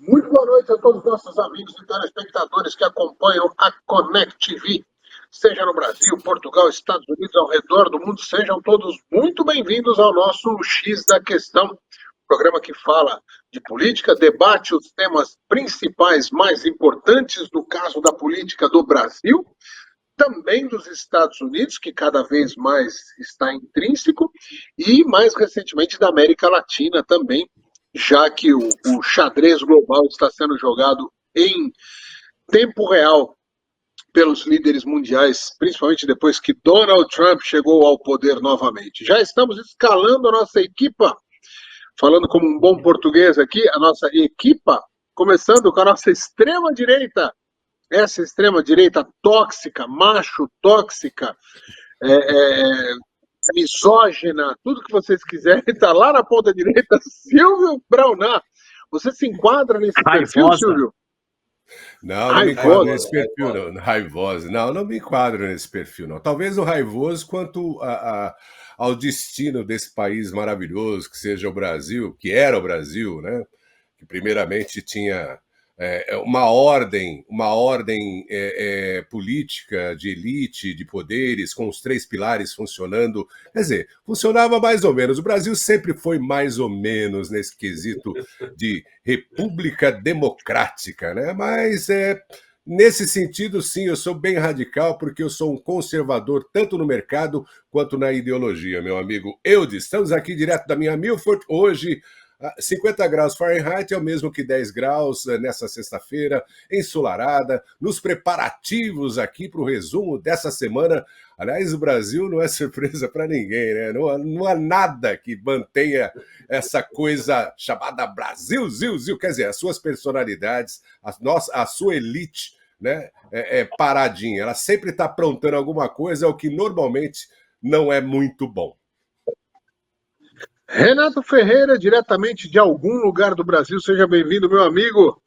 Muito boa noite a todos os nossos amigos e telespectadores que acompanham a Connect TV, seja no Brasil, Portugal, Estados Unidos, ao redor do mundo. Sejam todos muito bem-vindos ao nosso X da Questão, programa que fala de política, debate os temas principais mais importantes, no caso da política do Brasil, também dos Estados Unidos, que cada vez mais está intrínseco, e mais recentemente da América Latina também, já que o xadrez global está sendo jogado em tempo real pelos líderes mundiais, principalmente depois que Donald Trump chegou ao poder novamente. Já estamos escalando a nossa equipa, falando como um bom português aqui, a nossa equipa, começando com a nossa extrema-direita, essa extrema-direita tóxica, macho tóxica, misógina, tudo que vocês quiserem, está lá na ponta direita, Silvio Brauná. Você se enquadra nesse perfil, Silvio? Não, não me enquadro nesse perfil, não. Raivosa. Não me enquadro nesse perfil, não. Talvez o raivoso quanto ao destino desse país maravilhoso, que seja o Brasil, que era o Brasil, né? Que primeiramente tinha uma ordem política de elite, de poderes, com os 3 pilares funcionando. Quer dizer, funcionava mais ou menos. O Brasil sempre foi mais ou menos nesse quesito de república democrática, né? Mas nesse sentido, sim, eu sou bem radical, porque eu sou um conservador tanto no mercado quanto na ideologia, meu amigo Eudes. Estamos aqui direto da minha Milford, hoje 50 graus Fahrenheit é o mesmo que 10 graus nessa sexta-feira, ensolarada, nos preparativos aqui para o resumo dessa semana. Aliás, o Brasil não é surpresa para ninguém, né? Não há nada que mantenha essa coisa chamada Brasil, quer dizer, as suas personalidades, a sua elite, né? Paradinha. Ela sempre está aprontando alguma coisa, o que normalmente não é muito bom. Renato Ferreira, diretamente de algum lugar do Brasil, seja bem-vindo, meu amigo,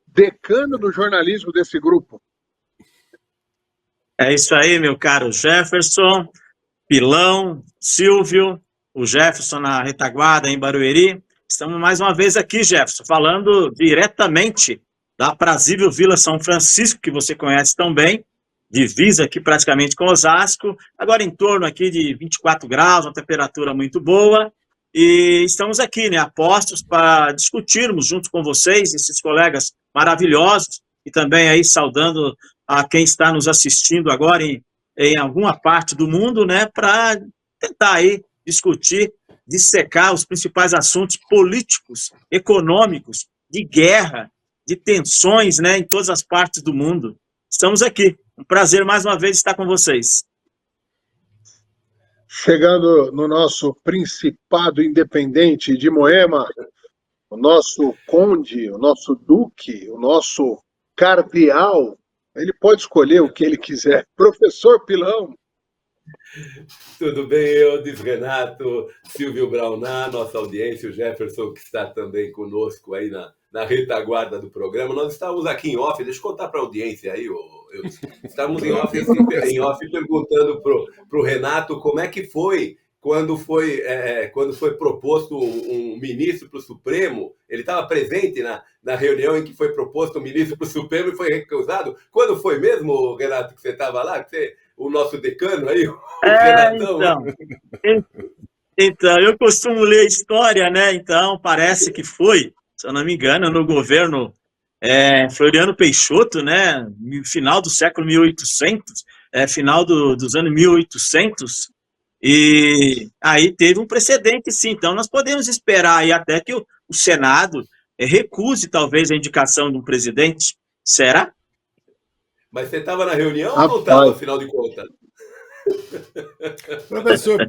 decano do jornalismo desse grupo. É isso aí, meu caro Jefferson, Pilão, Silvio, o Jefferson na retaguarda em Barueri. Estamos mais uma vez aqui, Jefferson, falando diretamente da aprazível Vila São Francisco, que você conhece tão bem, divisa aqui praticamente com Osasco, agora em torno aqui de 24 graus, uma temperatura muito boa. E estamos aqui, né, apostos para discutirmos junto com vocês, esses colegas maravilhosos, e também aí saudando a quem está nos assistindo agora em alguma parte do mundo, né, para tentar aí discutir, dissecar os principais assuntos políticos, econômicos, de guerra, de tensões, né, em todas as partes do mundo. Estamos aqui. Um prazer mais uma vez estar com vocês. Chegando no nosso Principado Independente de Moema, o nosso conde, o nosso duque, o nosso cardeal, ele pode escolher o que ele quiser. Professor Pilão. Tudo bem, Eudes, Renato, Silvio Brauná, nossa audiência, o Jefferson, que está também conosco aí na retaguarda do programa. Nós estávamos aqui em off, deixa eu contar para a audiência aí, Eudes. Estávamos em off perguntando para o Renato como é que foi quando foi proposto um ministro para o Supremo. Ele estava presente na reunião em que foi proposto um ministro para o Supremo e foi recusado. Quando foi mesmo, Renato, que você estava lá? O nosso decano aí, o Renatão? Então, eu costumo ler história, né? Então, parece que foi, se eu não me engano, no governo Floriano Peixoto, né? Final do século 1800, final dos anos 1800, e aí teve um precedente, sim. Então, nós podemos esperar aí até que o Senado recuse, talvez, a indicação de um presidente. Será? Mas você estava na reunião ou não estava, afinal de contas? Professor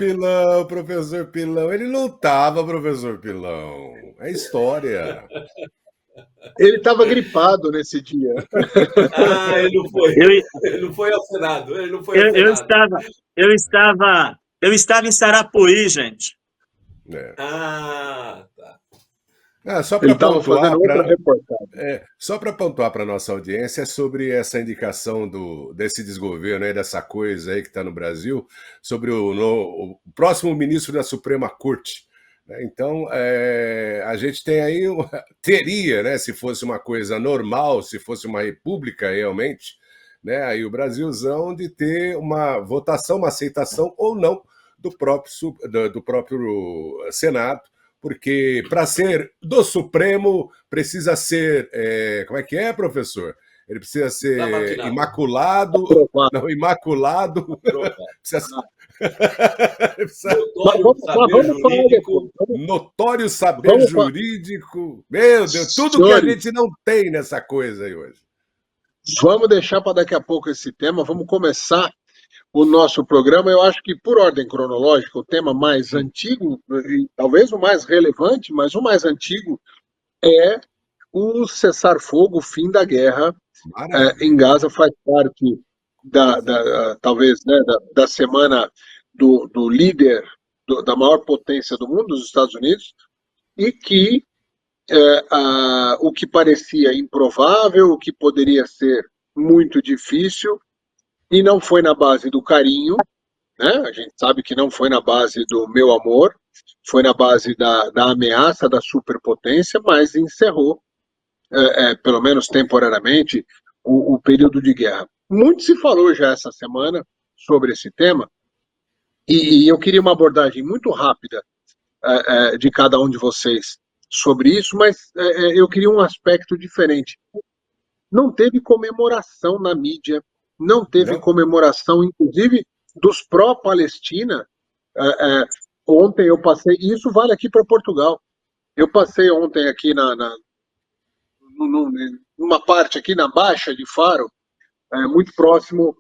Pilão, ele não estava, professor Pilão. É história. Ele estava gripado nesse dia. Ele não foi. Ele não foi ao Senado. Eu estava em Sarapuí, gente. Tá. Só Ele para estava pontuar fazendo outra reportagem. só para pontuar para nossa audiência sobre essa indicação desse desgoverno aí, dessa coisa aí que está no Brasil, sobre o próximo ministro da Suprema Corte. Então, a gente tem aí, teria, né, se fosse uma coisa normal, se fosse uma república realmente, né, aí o Brasilzão de ter uma votação, uma aceitação ou não do próprio Senado, porque para ser do Supremo precisa ser, como é que é, professor? Ele precisa ser imaculado, não, imaculado, precisa, notório saber jurídico, meu Deus, tudo que a gente não tem nessa coisa aí hoje. Vamos deixar para daqui a pouco esse tema, vamos começar o nosso programa. Eu acho que, por ordem cronológica, o tema mais antigo, talvez o mais relevante, mas o mais antigo, é o cessar-fogo, o fim da guerra em Gaza. Faz parte talvez, né, da semana do líder da maior potência do mundo, dos Estados Unidos, e que o que parecia improvável, o que poderia ser muito difícil, e não foi na base do carinho, né? A gente sabe que não foi na base do meu amor, foi na base da ameaça da superpotência, mas encerrou, pelo menos temporariamente, o período de guerra. Muito se falou já essa semana sobre esse tema, e eu queria uma abordagem muito rápida de cada um de vocês sobre isso, mas eu queria um aspecto diferente. Não teve comemoração na mídia, não teve comemoração, inclusive, dos pró-Palestina. Ontem eu passei, e isso vale aqui para Portugal, eu passei ontem aqui numa parte aqui na Baixa de Faro, muito próximo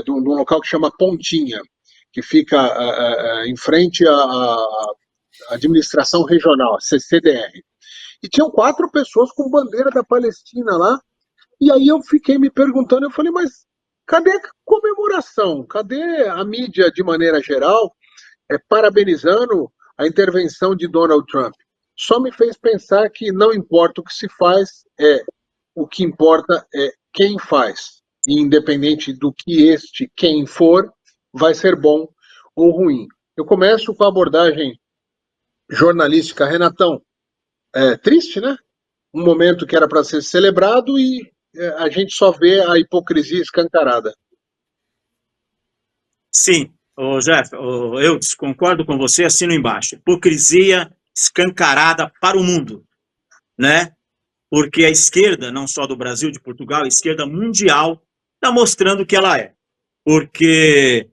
de um local que chama Pontinha, que fica em frente à administração regional, a CCDR. E tinham 4 pessoas com bandeira da Palestina lá, e aí eu fiquei me perguntando, eu falei, mas cadê a comemoração? Cadê a mídia de maneira geral parabenizando a intervenção de Donald Trump? Só me fez pensar que não importa o que se faz, o que importa é quem faz. E independente do que quem for, vai ser bom ou ruim. Eu começo com a abordagem jornalística. Renatão, triste, né? Um momento que era para ser celebrado e a gente só vê a hipocrisia escancarada. Sim, Jeff, eu concordo com você, assino embaixo. Hipocrisia escancarada para o mundo, né? Porque a esquerda, não só do Brasil, de Portugal, a esquerda mundial, está mostrando o que ela é. Porque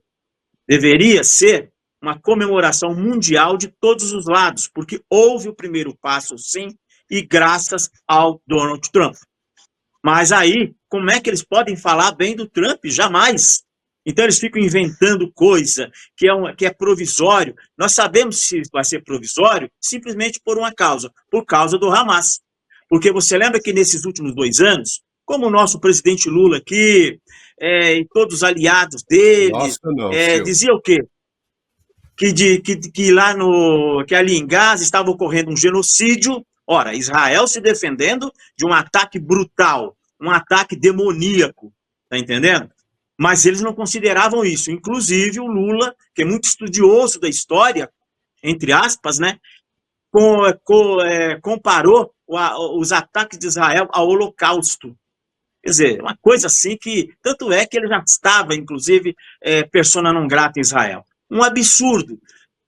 deveria ser uma comemoração mundial de todos os lados, porque houve o primeiro passo, sim, e graças ao Donald Trump. Mas aí, como é que eles podem falar bem do Trump? Jamais. Então eles ficam inventando coisa que é provisório. Nós sabemos se vai ser provisório simplesmente por causa do Hamas. Porque você lembra que nesses últimos 2 anos, como o nosso presidente Lula aqui, e todos os aliados dele, dizia o quê? Que ali em Gaza estava ocorrendo um genocídio. Ora, Israel se defendendo de um ataque brutal, um ataque demoníaco, tá entendendo? Mas eles não consideravam isso. Inclusive o Lula, que é muito estudioso da história, entre aspas, né, comparou os ataques de Israel ao Holocausto. Quer dizer, uma coisa assim que, tanto é que ele já estava, inclusive, persona não grata em Israel. Um absurdo.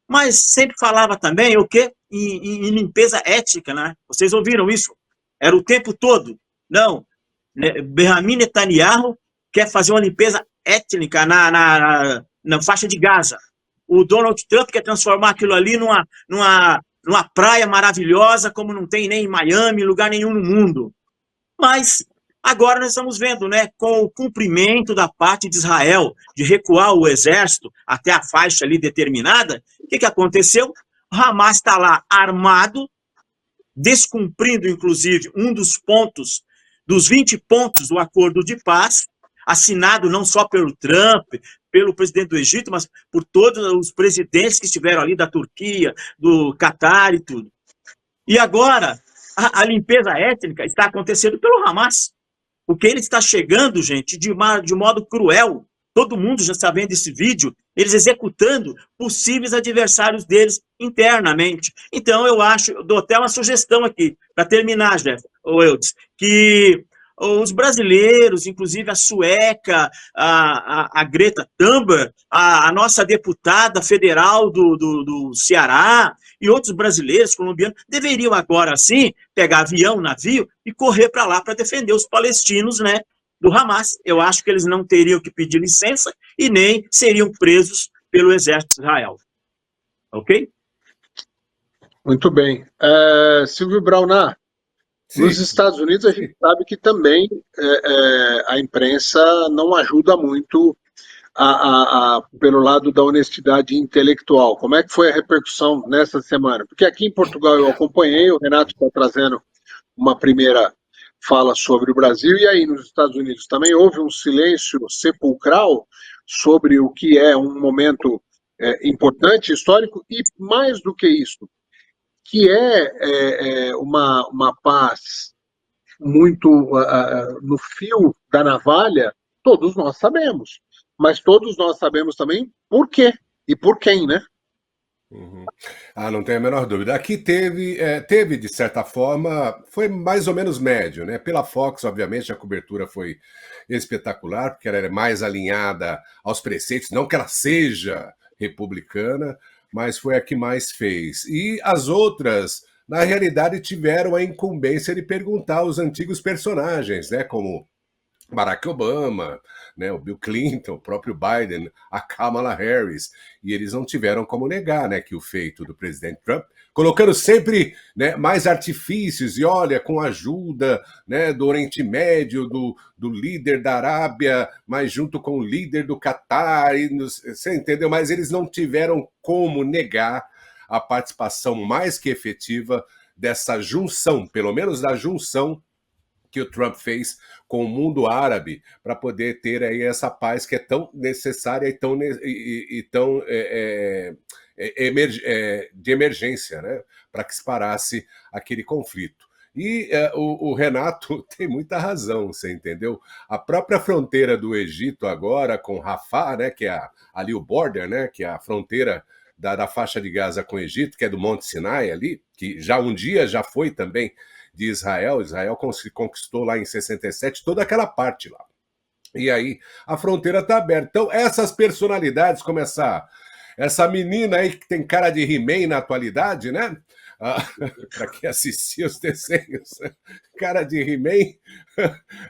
Mas sempre falava também o quê? Em limpeza étnica, né? Vocês ouviram isso? Era o tempo todo. Não, Benjamin Netanyahu quer fazer uma limpeza étnica na faixa de Gaza. O Donald Trump quer transformar aquilo ali numa praia maravilhosa, como não tem nem em Miami, lugar nenhum no mundo. Mas agora nós estamos vendo, né, com o cumprimento da parte de Israel de recuar o exército até a faixa ali determinada, o que aconteceu? O Hamas está lá armado, descumprindo, inclusive, um dos 20 pontos do acordo de paz, assinado não só pelo Trump, pelo presidente do Egito, mas por todos os presidentes que estiveram ali, da Turquia, do Catar e tudo. E agora, a limpeza étnica está acontecendo pelo Hamas. Porque ele está chegando, gente, de modo cruel. Todo mundo já está vendo esse vídeo, eles executando possíveis adversários deles internamente. Então, eu dou até uma sugestão aqui, para terminar, Jeff, ou Eudes, que os brasileiros, inclusive a sueca, a Greta Thunberg, a nossa deputada federal do Ceará e outros brasileiros, colombianos, deveriam agora, sim, pegar avião, navio e correr para lá para defender os palestinos, né, do Hamas. Eu acho que eles não teriam que pedir licença e nem seriam presos pelo exército de Israel. Ok? Muito bem. Silvio Braunar, Sim. nos Estados Unidos a gente sabe que também a imprensa não ajuda muito pelo lado da honestidade intelectual. Como é que foi a repercussão nessa semana? Porque aqui em Portugal eu acompanhei, o Renato está trazendo uma primeira fala sobre o Brasil, e aí nos Estados Unidos também houve um silêncio sepulcral sobre o que é um momento importante, histórico, e mais do que isso, que uma paz muito no fio da navalha, todos nós sabemos. Mas todos nós sabemos também por quê e por quem, né? Uhum. Não tenho a menor dúvida. Aqui teve, de certa forma, foi mais ou menos médio, né? Pela Fox, obviamente, a cobertura foi espetacular, porque ela era mais alinhada aos preceitos, não que ela seja republicana, mas foi a que mais fez. E as outras, na realidade, tiveram a incumbência de perguntar aos antigos personagens, né? Como Barack Obama, né, o Bill Clinton, o próprio Biden, a Kamala Harris, e eles não tiveram como negar, né, que o feito do presidente Trump, colocando sempre, né, mais artifícios, e olha, com a ajuda, né, do Oriente Médio, do líder da Arábia, mas junto com o líder do Catar, você entendeu? Mas eles não tiveram como negar a participação mais que efetiva dessa junção, pelo menos da junção que o Trump fez com o mundo árabe para poder ter aí essa paz que é tão necessária e tão de emergência, né? Para que se parasse aquele conflito. E o Renato tem muita razão, você entendeu? A própria fronteira do Egito agora com Rafah, né, que é ali o border, né, que é a fronteira da faixa de Gaza com o Egito, que é do Monte Sinai ali, que já um dia já foi também de Israel. Israel conquistou lá em 67 toda aquela parte lá. E aí a fronteira está aberta. Então essas personalidades, como essa menina aí que tem cara de He-Man na atualidade, né? Para quem assistia os desenhos, cara de He-Man,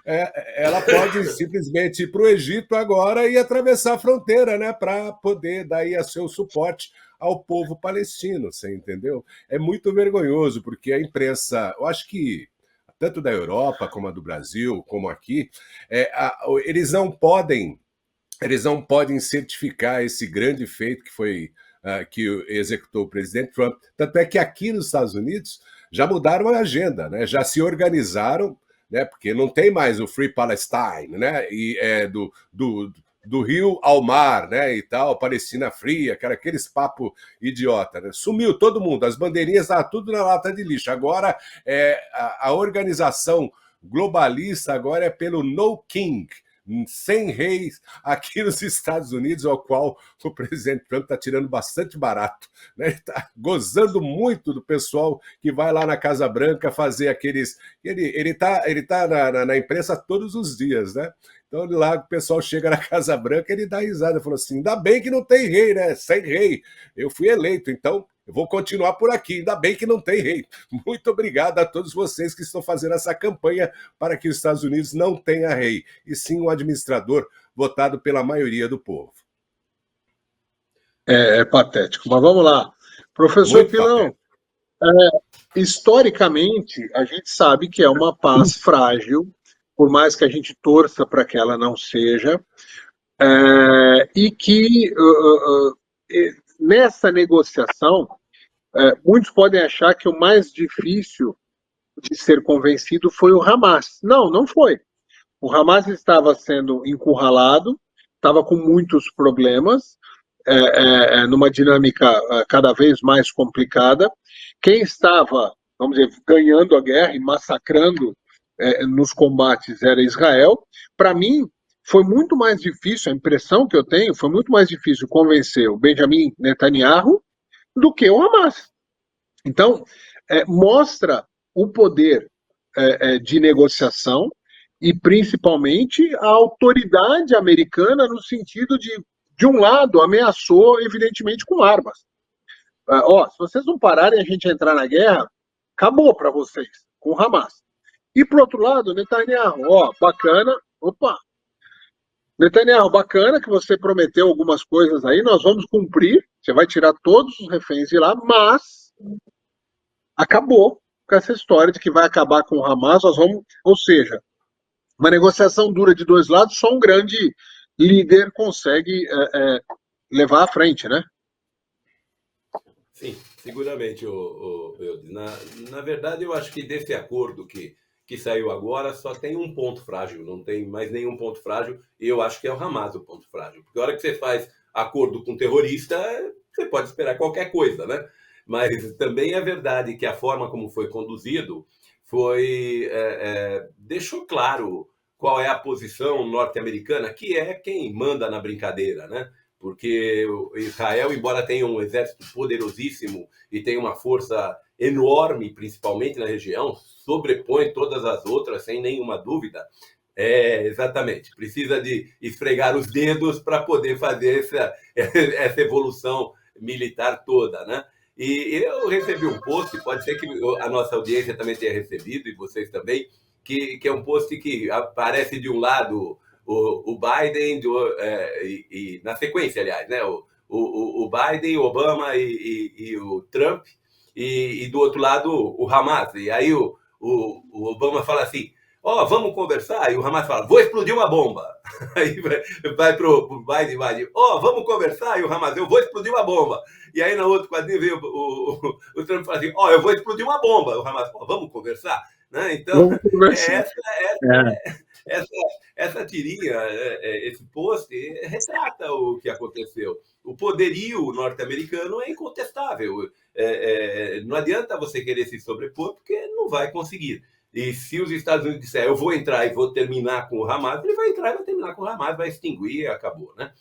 ela pode simplesmente ir para o Egito agora e atravessar a fronteira, né? Para poder dar aí seu suporte ao povo palestino, você entendeu? É muito vergonhoso, porque a imprensa, eu acho que tanto da Europa como a do Brasil, como aqui, eles não podem certificar esse grande feito que foi que executou o presidente Trump. Tanto é que aqui nos Estados Unidos já mudaram a agenda, né? Já se organizaram, né? Porque não tem mais o Free Palestine, né? E do rio ao mar, né, e tal, Palestina fria, aqueles papo idiota, né? Sumiu todo mundo, as bandeirinhas estavam tudo na lata de lixo. Agora a organização globalista agora é pelo No King, sem reis, aqui nos Estados Unidos, ao qual o presidente Trump está tirando bastante barato, né? Ele está gozando muito do pessoal que vai lá na Casa Branca fazer aqueles... Ele tá na imprensa todos os dias, né? Então lá o pessoal chega na Casa Branca, ele dá risada, falou assim, ainda bem que não tem rei, né? Sem rei, eu fui eleito, então eu vou continuar por aqui, ainda bem que não tem rei. Muito obrigado a todos vocês que estão fazendo essa campanha para que os Estados Unidos não tenha rei, e sim um administrador votado pela maioria do povo. É patético, mas vamos lá. Professor Muito Pilão, historicamente, a gente sabe que é uma paz frágil, por mais que a gente torça para que ela não seja, e que nessa negociação, muitos podem achar que o mais difícil de ser convencido foi o Hamas. Não, não foi. O Hamas estava sendo encurralado, estava com muitos problemas, numa dinâmica cada vez mais complicada. Quem estava vamos dizer, ganhando a guerra e massacrando nos combates era Israel. Para mim, foi muito mais difícil, a impressão que eu tenho, foi muito mais difícil convencer o Benjamin Netanyahu do que o Hamas. Então, mostra o poder de negociação e, principalmente, a autoridade americana no sentido de um lado, ameaçou, evidentemente, com armas. Se vocês não pararem a gente entrar na guerra, acabou para vocês, com o Hamas. E, por outro lado, Netanyahu, bacana, Netanyahu, bacana que você prometeu algumas coisas aí, nós vamos cumprir, você vai tirar todos os reféns de lá, mas acabou com essa história de que vai acabar com o Hamas, ou seja, uma negociação dura de dois lados, só um grande líder consegue levar à frente, né? Sim, seguramente, na verdade, eu acho que desse acordo que saiu agora, só tem um ponto frágil, não tem mais nenhum ponto frágil, e eu acho que é o Hamas o ponto frágil. Porque a hora que você faz acordo com terrorista, você pode esperar qualquer coisa, né? Mas também é verdade que a forma como foi conduzido deixou claro qual é a posição norte-americana, que é quem manda na brincadeira, né? Porque Israel, embora tenha um exército poderosíssimo e tenha uma força enorme, principalmente na região, sobrepõe todas as outras, sem nenhuma dúvida. Exatamente. Precisa de esfregar os dedos para poder fazer essa evolução militar toda, né? E eu recebi um post, pode ser que a nossa audiência também tenha recebido, e vocês também, que é um post que aparece de um lado o Biden, e na sequência, aliás, né? O Biden, o Obama e o Trump, e do outro lado o Hamas. E aí o Obama fala assim, vamos conversar? E o Hamas fala, vou explodir uma bomba. Aí vai pro Biden, vamos conversar? E o Hamas, eu vou explodir uma bomba. E aí no outro quadrinho veio o Trump fala assim, eu vou explodir uma bomba. O Hamas fala, vamos conversar? Né? Então, essa tirinha, esse post, retrata o que aconteceu. O poderio norte-americano é incontestável. Não adianta você querer se sobrepor, porque não vai conseguir. E se os Estados Unidos disserem, eu vou entrar e vou terminar com o Hamas, ele vai entrar e vai terminar com o Hamas, vai extinguir e acabou, né?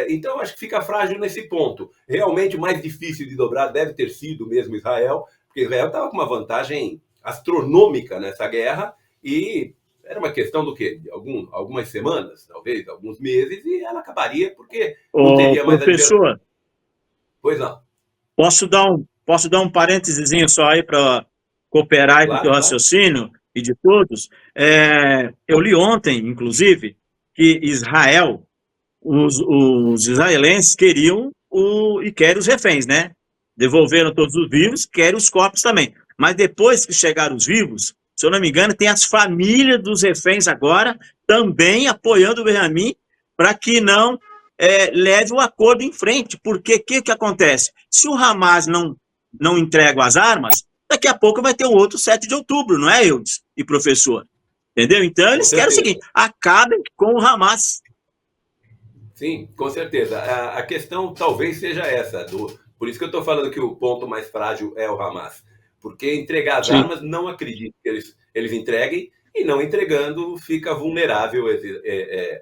Então, acho que fica frágil nesse ponto. Realmente, o mais difícil de dobrar deve ter sido mesmo Israel, porque Israel estava com uma vantagem astronômica nessa guerra e era uma questão do quê? De algumas semanas, talvez, alguns meses, e ela acabaria, porque não teria mais... Professor, pois não. Posso dar um parênteses só aí para cooperar aí com o teu raciocínio e de todos? Eu li ontem, inclusive, que Israel, os israelenses queriam e querem os reféns, né? Devolveram todos os vivos, querem os corpos também. Mas depois que chegaram os vivos, se eu não me engano, tem as famílias dos reféns agora também apoiando o Benjamin para que não leve o acordo em frente. Porque o que acontece? Se o Hamas não entrega as armas, daqui a pouco vai ter um outro 7 de outubro, não é, Eudes e professor? Entendeu? Então, eles querem o seguinte, acabem com o Hamas. Sim, com certeza. A questão talvez seja essa. Por isso que eu estou falando que o ponto mais frágil é o Hamas. Porque entregar as armas, não acredito que eles entreguem, e não entregando fica vulnerável,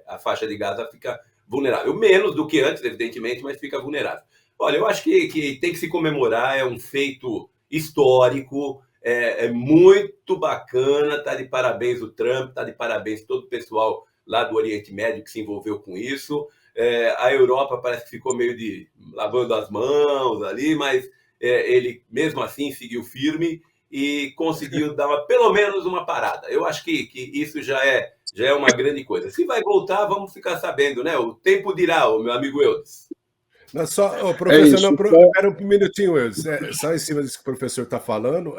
a faixa de Gaza fica vulnerável. Menos do que antes, evidentemente, mas fica vulnerável. Olha, eu acho que tem que se comemorar, é um feito histórico, é muito bacana, tá de parabéns o Trump, tá de parabéns todo o pessoal lá do Oriente Médio que se envolveu com isso. A Europa parece que ficou meio lavando as mãos ali, mas ele mesmo assim seguiu firme e conseguiu dar pelo menos uma parada. Eu acho que isso já é uma grande coisa. Se vai voltar, vamos ficar sabendo, né? O tempo dirá, o meu amigo Eudes. Não, professor, espera um minutinho, Eudes. Só em cima disso que o professor está falando,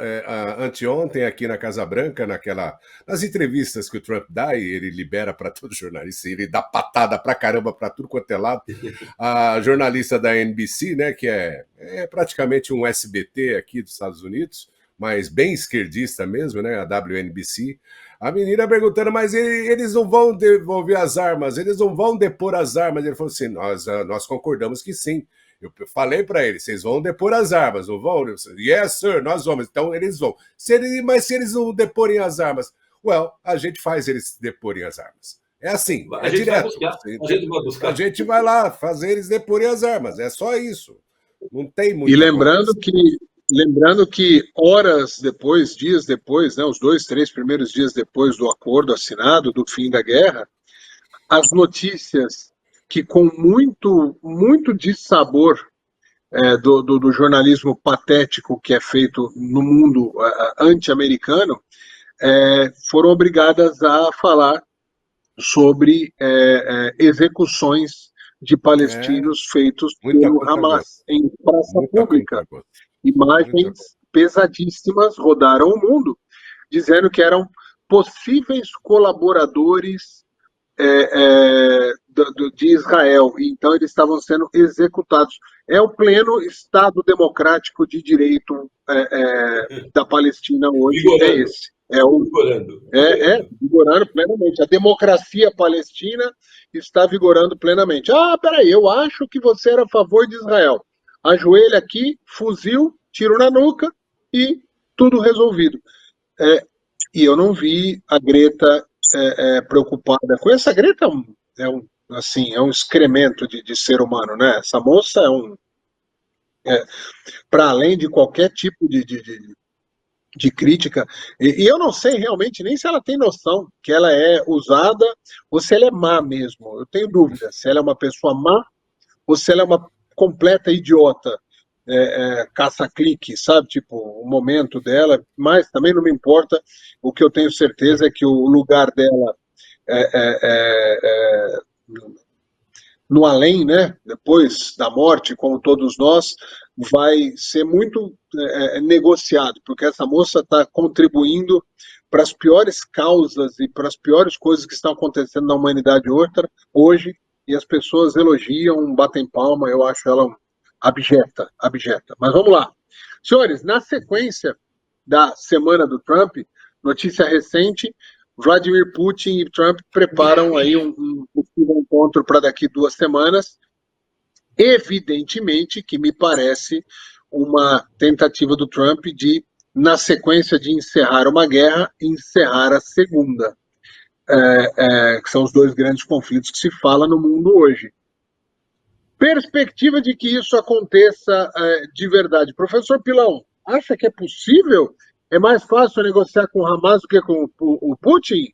anteontem aqui na Casa Branca, nas entrevistas que o Trump dá, e ele libera para todo jornalista, ele dá patada pra caramba para tudo quanto é lado, a jornalista da NBC, né, que é praticamente um SBT aqui dos Estados Unidos, mas bem esquerdista mesmo, né, a WNBC, a menina perguntando, mas eles não vão devolver as armas, eles não vão depor as armas. Ele falou assim, nós concordamos que sim, Eu falei para eles, vocês vão depor as armas, não vão? Yes, sir, nós vamos. Então eles vão. Mas se eles não deporem as armas, a gente faz eles deporem as armas. É assim, é direto. A gente vai lá fazer eles deporem as armas. É só isso. Não tem muito. E lembrando que horas depois, dias depois, né, os 2, 3 primeiros dias depois do acordo assinado, do fim da guerra, as notícias que com muito dissabor do jornalismo patético que é feito no mundo anti-americano, foram obrigadas a falar sobre execuções de palestinos feitos pelo Hamas em praça pública. Imagens pesadíssimas rodaram o mundo, dizendo que eram possíveis colaboradores de Israel, e então eles estavam sendo executados. É o pleno Estado democrático de direito da Palestina hoje, vigorando. É esse. Vigorando plenamente. A democracia palestina está vigorando plenamente. Peraí, eu acho que você era a favor de Israel. Ajoelha aqui, fuzil, tiro na nuca e tudo resolvido. E eu não vi a Greta preocupada com isso. A Greta é um excremento de ser humano, né? Essa moça para além de qualquer tipo de crítica, e eu não sei realmente nem se ela tem noção que ela é usada ou se ela é má mesmo. Eu tenho dúvida se ela é uma pessoa má ou se ela é uma completa idiota, caça-clique, sabe? Tipo, o momento dela, mas também não me importa. O que eu tenho certeza é que o lugar dela no além, né, depois da morte, como todos nós, vai ser muito negociado, porque essa moça está contribuindo para as piores causas e para as piores coisas que estão acontecendo na humanidade hoje, e as pessoas elogiam, batem palma. Eu acho ela abjeta. Mas vamos lá. Senhores, na sequência da semana do Trump, notícia recente, Vladimir Putin e Trump preparam aí um possível encontro para daqui 2 semanas. Evidentemente que me parece uma tentativa do Trump de, na sequência de encerrar uma guerra, encerrar a segunda. Que são os 2 grandes conflitos que se fala no mundo hoje. Perspectiva de que isso aconteça de verdade. Professor Pilão, acha que é possível? É mais fácil negociar com o Hamas do que com o Putin?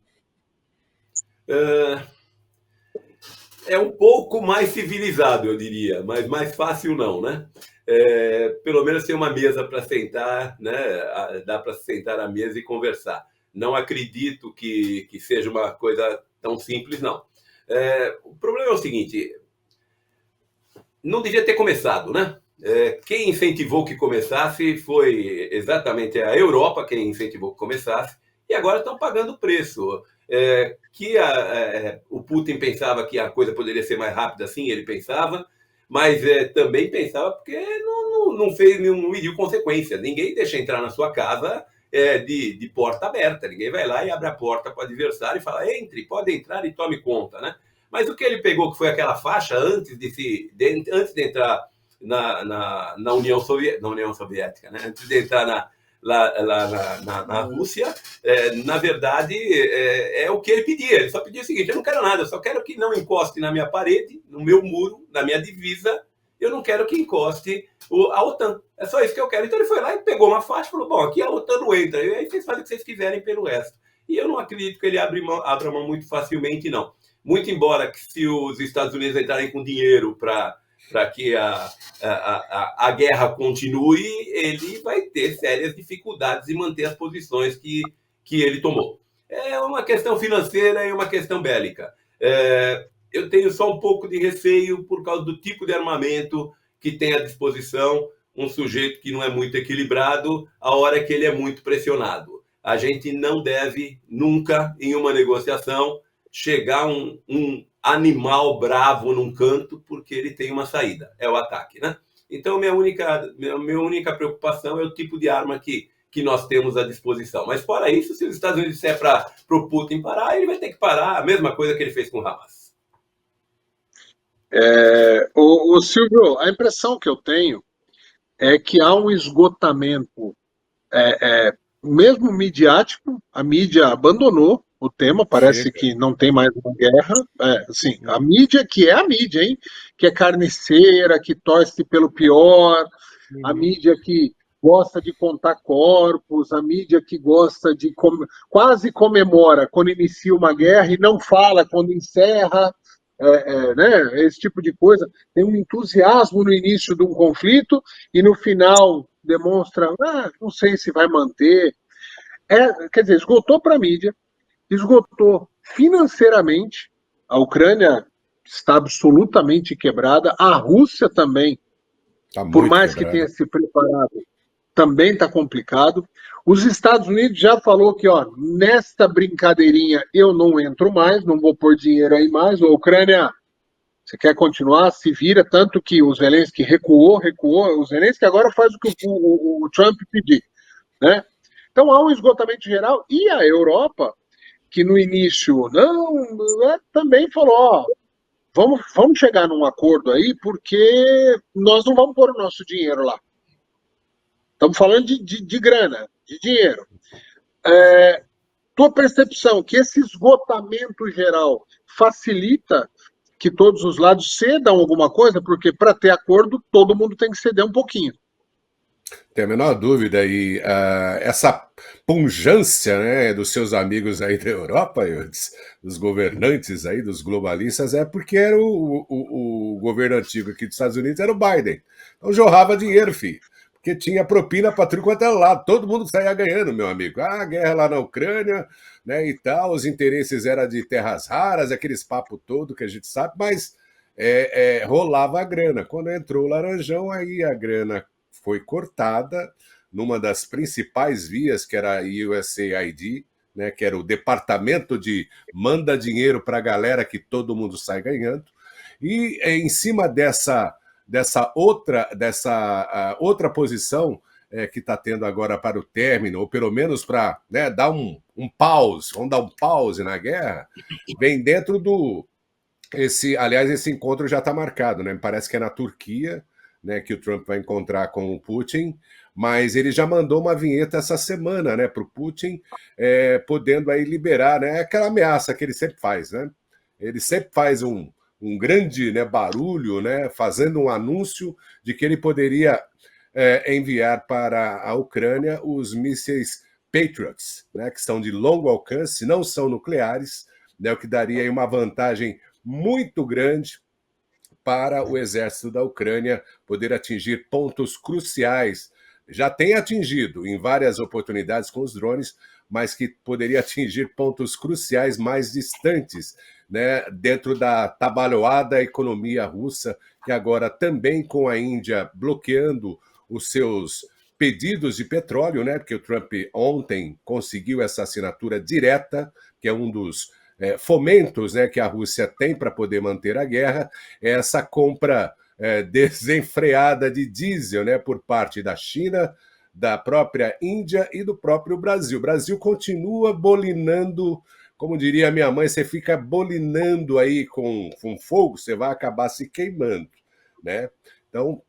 É um pouco mais civilizado, eu diria, mas mais fácil não, né? Pelo menos tem uma mesa para sentar, né? Dá para sentar à mesa e conversar. Não acredito que seja uma coisa tão simples, não. O problema é o seguinte, não devia ter começado, né? Quem incentivou que começasse foi exatamente a Europa, quem incentivou que começasse, e agora estão pagando o preço. O Putin pensava que a coisa poderia ser mais rápida, sim, ele pensava, mas também pensava porque não mediu consequência. Ninguém deixa entrar na sua casa de porta aberta, ninguém vai lá e abre a porta para o adversário e fala, entre, pode entrar e tome conta, né? Mas o que ele pegou, que foi aquela faixa antes de entrar na União Soviética, né? Antes de entrar na Rússia, na verdade, é o que ele pedia. Ele só pedia o seguinte, eu não quero nada, eu só quero que não encoste na minha parede, no meu muro, na minha divisa, eu não quero que encoste a OTAN. É só isso que eu quero. Então ele foi lá e pegou uma faixa e falou, bom, aqui a OTAN não entra, e aí vocês fazem o que vocês quiserem pelo resto. E eu não acredito que ele abra mão muito facilmente, não. Muito embora que se os Estados Unidos entrarem com dinheiro para que a guerra continue, ele vai ter sérias dificuldades em manter as posições que ele tomou. É uma questão financeira e uma questão bélica. Eu tenho só um pouco de receio por causa do tipo de armamento que tem à disposição um sujeito que não é muito equilibrado a hora que ele é muito pressionado. A gente não deve nunca, em uma negociação, chegar um animal bravo num canto porque ele tem uma saída, é o ataque, né? Então, minha única preocupação é o tipo de arma que nós temos à disposição. Mas, fora isso, se os Estados Unidos disser para o Putin parar, ele vai ter que parar, a mesma coisa que ele fez com o Hamas. O Silvio, a impressão que eu tenho é que há um esgotamento, mesmo midiático, a mídia abandonou o tema, parece Chega. que não tem mais uma guerra. Assim, a mídia, que é a mídia, hein? Que é carniceira, que torce pelo pior, a mídia que gosta de contar corpos, a mídia que gosta de quase comemora quando inicia uma guerra e não fala quando encerra, né? Esse tipo de coisa. Tem um entusiasmo no início de um conflito e no final demonstra, não sei se vai manter. Quer dizer, esgotou para a mídia, esgotou financeiramente. A Ucrânia está absolutamente quebrada, a Rússia também, Está por muito mais que tenha quebrado. se preparado, também está complicado. Os Estados Unidos já falou que, nesta brincadeirinha eu não entro mais, não vou pôr dinheiro aí mais. A Ucrânia, você quer continuar, se vira, tanto que o Zelensky recuou. O Zelensky agora faz o que o Trump pedir, né? Então há um esgotamento geral, e a Europa, que no início também falou, vamos chegar num acordo aí, porque nós não vamos pôr o nosso dinheiro lá. Estamos falando de grana, de dinheiro. Tua percepção que esse esgotamento geral facilita que todos os lados cedam alguma coisa, porque para ter acordo todo mundo tem que ceder um pouquinho. Tem a menor dúvida. E essa pungência, né, dos seus amigos aí da Europa, dos governantes aí, dos globalistas, é porque era o governo antigo aqui dos Estados Unidos era o Biden. Então jorrava dinheiro, filho. Porque tinha propina para tudo quanto era lado. Todo mundo saía ganhando, meu amigo. A guerra lá na Ucrânia, né, e tal, os interesses eram de terras raras, aqueles papos todo que a gente sabe, mas rolava a grana. Quando entrou o Laranjão, aí a grana foi cortada numa das principais vias, que era a USAID, né, que era o departamento de manda dinheiro para a galera que todo mundo sai ganhando. E em cima dessa outra posição que está tendo agora para o término, ou pelo menos para, né, dar um pause, vamos dar um pause na guerra, vem dentro do... Aliás, esse encontro já está marcado, né? Parece que é na Turquia, né, que o Trump vai encontrar com o Putin, mas ele já mandou uma vinheta essa semana, né, para o Putin, podendo aí liberar, né, aquela ameaça que ele sempre faz, né? Ele sempre faz um grande, né, barulho, né, fazendo um anúncio de que ele poderia enviar para a Ucrânia os mísseis Patriots, né, que são de longo alcance, não são nucleares, né, o que daria aí uma vantagem muito grande para o exército da Ucrânia poder atingir pontos cruciais. Já tem atingido em várias oportunidades com os drones, mas que poderia atingir pontos cruciais mais distantes, né, dentro da tabalhoada economia russa, que agora também com a Índia bloqueando os seus pedidos de petróleo, né, porque o Trump ontem conseguiu essa assinatura direta, que é um dos fomentos, né, que a Rússia tem para poder manter a guerra, essa compra desenfreada de diesel, né, por parte da China, da própria Índia e do próprio Brasil. O Brasil continua bolinando, como diria minha mãe, você fica bolinando aí com fogo, você vai acabar se queimando, né? Então,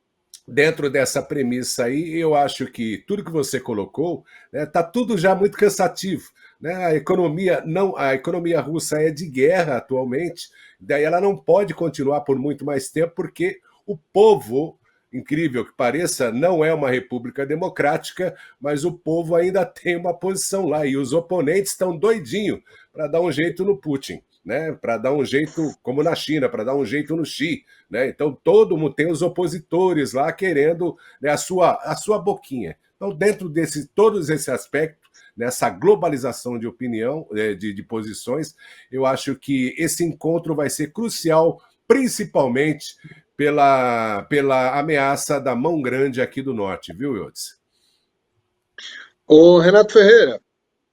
dentro dessa premissa aí, eu acho que tudo que você colocou está tudo já muito cansativo. Né? A economia russa é de guerra atualmente, daí ela não pode continuar por muito mais tempo, porque o povo, incrível que pareça, não é uma república democrática, mas o povo ainda tem uma posição lá, e os oponentes estão doidinhos para dar um jeito no Putin. Né, para dar um jeito, como na China, para dar um jeito no Xi. Né? Então, todo mundo tem os opositores lá querendo, né, a sua boquinha. Então, dentro de todos esses aspectos, nessa globalização de opinião, de posições, eu acho que esse encontro vai ser crucial, principalmente pela ameaça da mão grande aqui do norte, viu, Yodes? Ô, Renato Ferreira,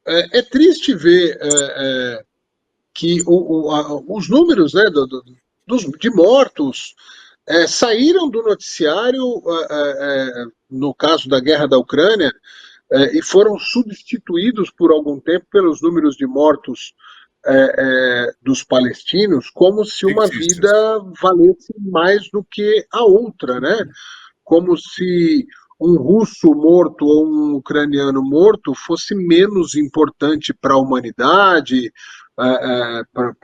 é triste ver que os números, né, de mortos saíram do noticiário, no caso da guerra da Ucrânia, e foram substituídos por algum tempo pelos números de mortos dos palestinos como se uma vida valesse mais do que a outra, né? Como se um russo morto ou um ucraniano morto fosse menos importante para a humanidade, para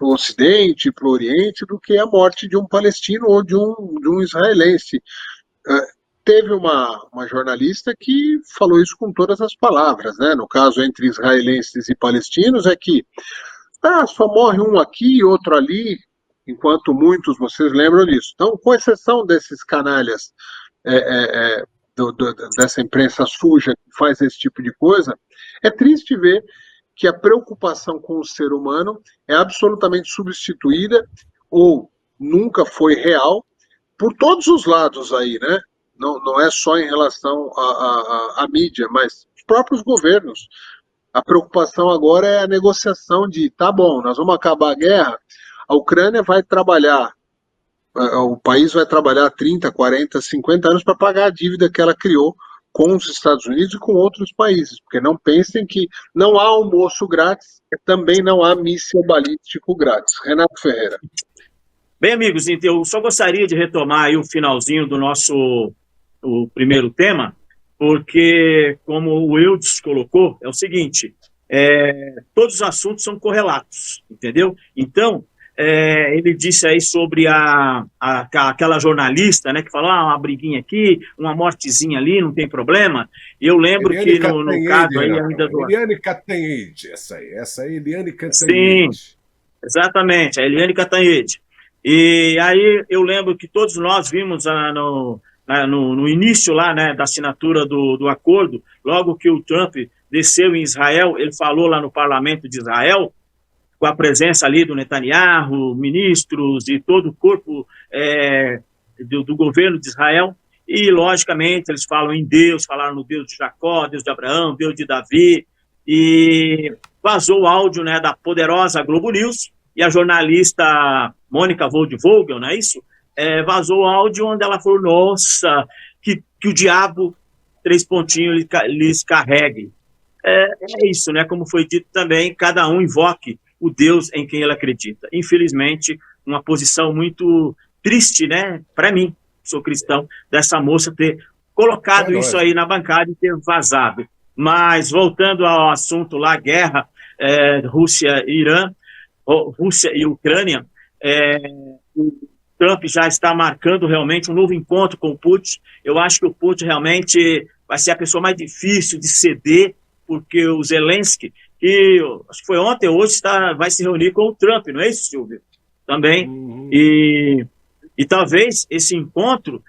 o Ocidente, para o Oriente, do que a morte de um palestino ou de um israelense. Teve uma jornalista que falou isso com todas as palavras, né? No caso entre israelenses e palestinos, é que só morre um aqui e outro ali, enquanto muitos, vocês lembram disso. Então, com exceção desses canalhas dessa imprensa suja que faz esse tipo de coisa, é triste ver que a preocupação com o ser humano é absolutamente substituída ou nunca foi real por todos os lados aí, né? Não é só em relação à mídia, mas os próprios governos. A preocupação agora é a negociação de, tá bom, nós vamos acabar a guerra, a Ucrânia vai trabalhar, o país vai trabalhar 30, 40, 50 anos para pagar a dívida que ela criou com os Estados Unidos e com outros países, porque não pensem que não há almoço grátis, também não há míssil balístico grátis. Renato Ferreira. Bem, amigos, então, eu só gostaria de retomar aí o finalzinho do o primeiro tema, porque, como o Eudes colocou, é o seguinte, todos os assuntos são correlatos, entendeu? Então, ele disse aí sobre aquela jornalista, né, que falou, uma briguinha aqui, uma mortezinha ali, não tem problema. E eu lembro Eliane que no caso aí ainda do... Eliane Cantanhede, essa aí, Eliane Cantanhede. Sim, exatamente, a Eliane Cantanhede. E aí eu lembro que todos nós vimos no início lá, né, da assinatura do acordo, logo que o Trump desceu em Israel, ele falou lá no parlamento de Israel, com a presença ali do Netanyahu, ministros e todo o corpo do governo de Israel, e logicamente eles falam em Deus, falaram no Deus de Jacó, Deus de Abraão, Deus de Davi, e vazou o áudio, né, da poderosa Globo News, e a jornalista Mônica Vold-Vogel, não é isso? Vazou o áudio onde ela falou, nossa, que o diabo, 3 pontinhos, lhes carregue. É isso, né? Como foi dito também, cada um invoque o Deus em quem ele acredita. Infelizmente, uma posição muito triste, né? Para mim, sou cristão, dessa moça ter colocado isso aí na bancada e ter vazado. Mas, voltando ao assunto lá, guerra, Rússia e Irã, Rússia e Ucrânia, o Trump já está marcando realmente um novo encontro com o Putin. Eu acho que o Putin realmente vai ser a pessoa mais difícil de ceder, porque o Zelensky, que acho que foi ontem ou hoje, vai se reunir com o Trump, não é isso, Silvio? Também. Uhum. E talvez esse encontro,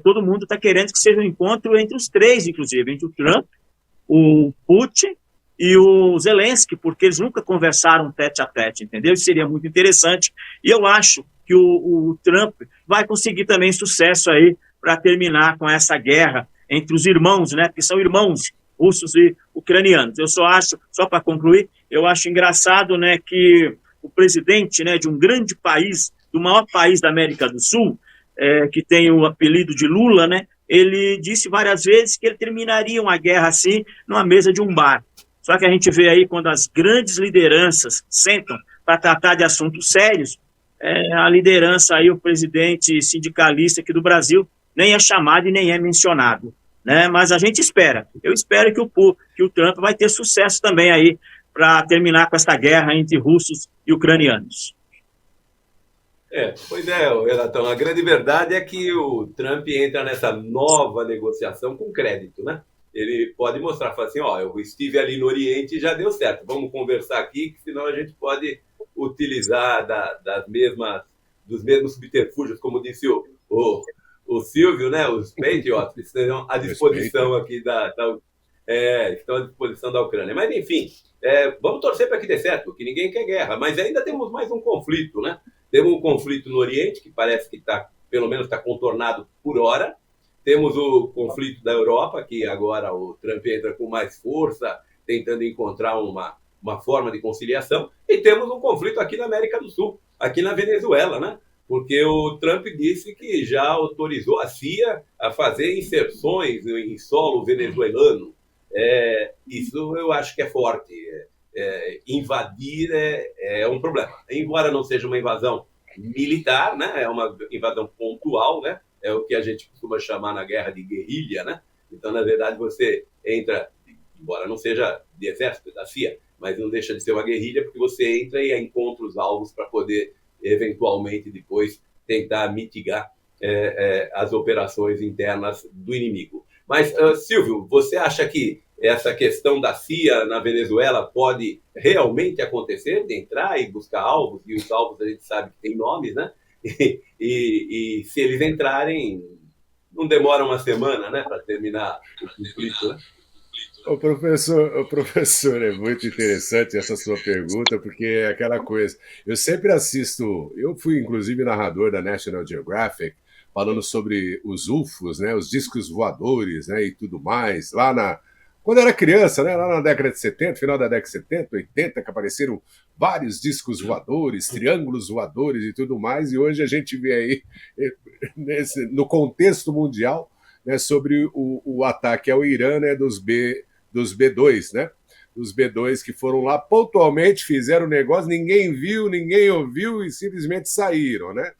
todo mundo está querendo que seja um encontro entre os três, inclusive, entre o Trump, o Putin e o Zelensky, porque eles nunca conversaram tete a tete, entendeu? Isso seria muito interessante. E eu acho que o Trump vai conseguir também sucesso aí para terminar com essa guerra entre os irmãos, né? Porque são irmãos russos e ucranianos. Eu só acho, só para concluir, eu acho engraçado, né, que o presidente, né, de um grande país, do maior país da América do Sul, que tem o apelido de Lula, né, ele disse várias vezes que ele terminaria uma guerra assim numa mesa de um bar. Só que a gente vê aí quando as grandes lideranças sentam para tratar de assuntos sérios, a liderança aí, o presidente sindicalista aqui do Brasil, nem é chamado e nem é mencionado. Né? Mas a gente espera. Eu espero que o Trump vai ter sucesso também aí para terminar com essa guerra entre russos e ucranianos. Pois é, Renatão, a grande verdade é que o Trump entra nessa nova negociação com crédito, né? Ele pode mostrar, falar assim, eu estive ali no Oriente e já deu certo, vamos conversar aqui, que senão a gente pode utilizar dos mesmos subterfúgios, como disse o Silvio, né? Os Patriots estão à disposição aqui estão à disposição da Ucrânia. Mas, enfim, vamos torcer para que dê certo, porque ninguém quer guerra. Mas ainda temos mais um conflito, né? Temos um conflito no Oriente, que parece que pelo menos está contornado por hora. Temos o conflito da Europa, que agora o Trump entra com mais força, tentando encontrar uma forma de conciliação. E temos um conflito aqui na América do Sul, aqui na Venezuela, né? Porque o Trump disse que já autorizou a CIA a fazer inserções em solo venezuelano. Isso eu acho que é forte. invadir é um problema. Embora não seja uma invasão militar, né? É uma invasão pontual, né? É o que a gente costuma chamar na guerra de guerrilha, né? Então, na verdade, você entra, embora não seja de exército, da CIA, mas não deixa de ser uma guerrilha, porque você entra e encontra os alvos para poder, eventualmente, depois tentar mitigar as operações internas do inimigo. Mas, Silvio, você acha que essa questão da CIA na Venezuela pode realmente acontecer, de entrar e buscar alvos, e os alvos a gente sabe que tem nomes, né? E se eles entrarem, não demora uma semana, né, para terminar o conflito, né? O professor, é muito interessante essa sua pergunta, porque é aquela coisa. Eu sempre assisto, eu fui inclusive narrador da National Geographic, falando sobre os UFOs, né, os discos voadores, né, e tudo mais, quando eu era criança, né, lá na década de 70, final da década de 70, 80, que apareceram vários discos voadores, triângulos voadores e tudo mais, e hoje a gente vê aí, no contexto mundial, né, sobre o ataque ao Irã, né, dos B2, né? Os B2 que foram lá pontualmente, fizeram o negócio, ninguém viu, ninguém ouviu e simplesmente saíram, né?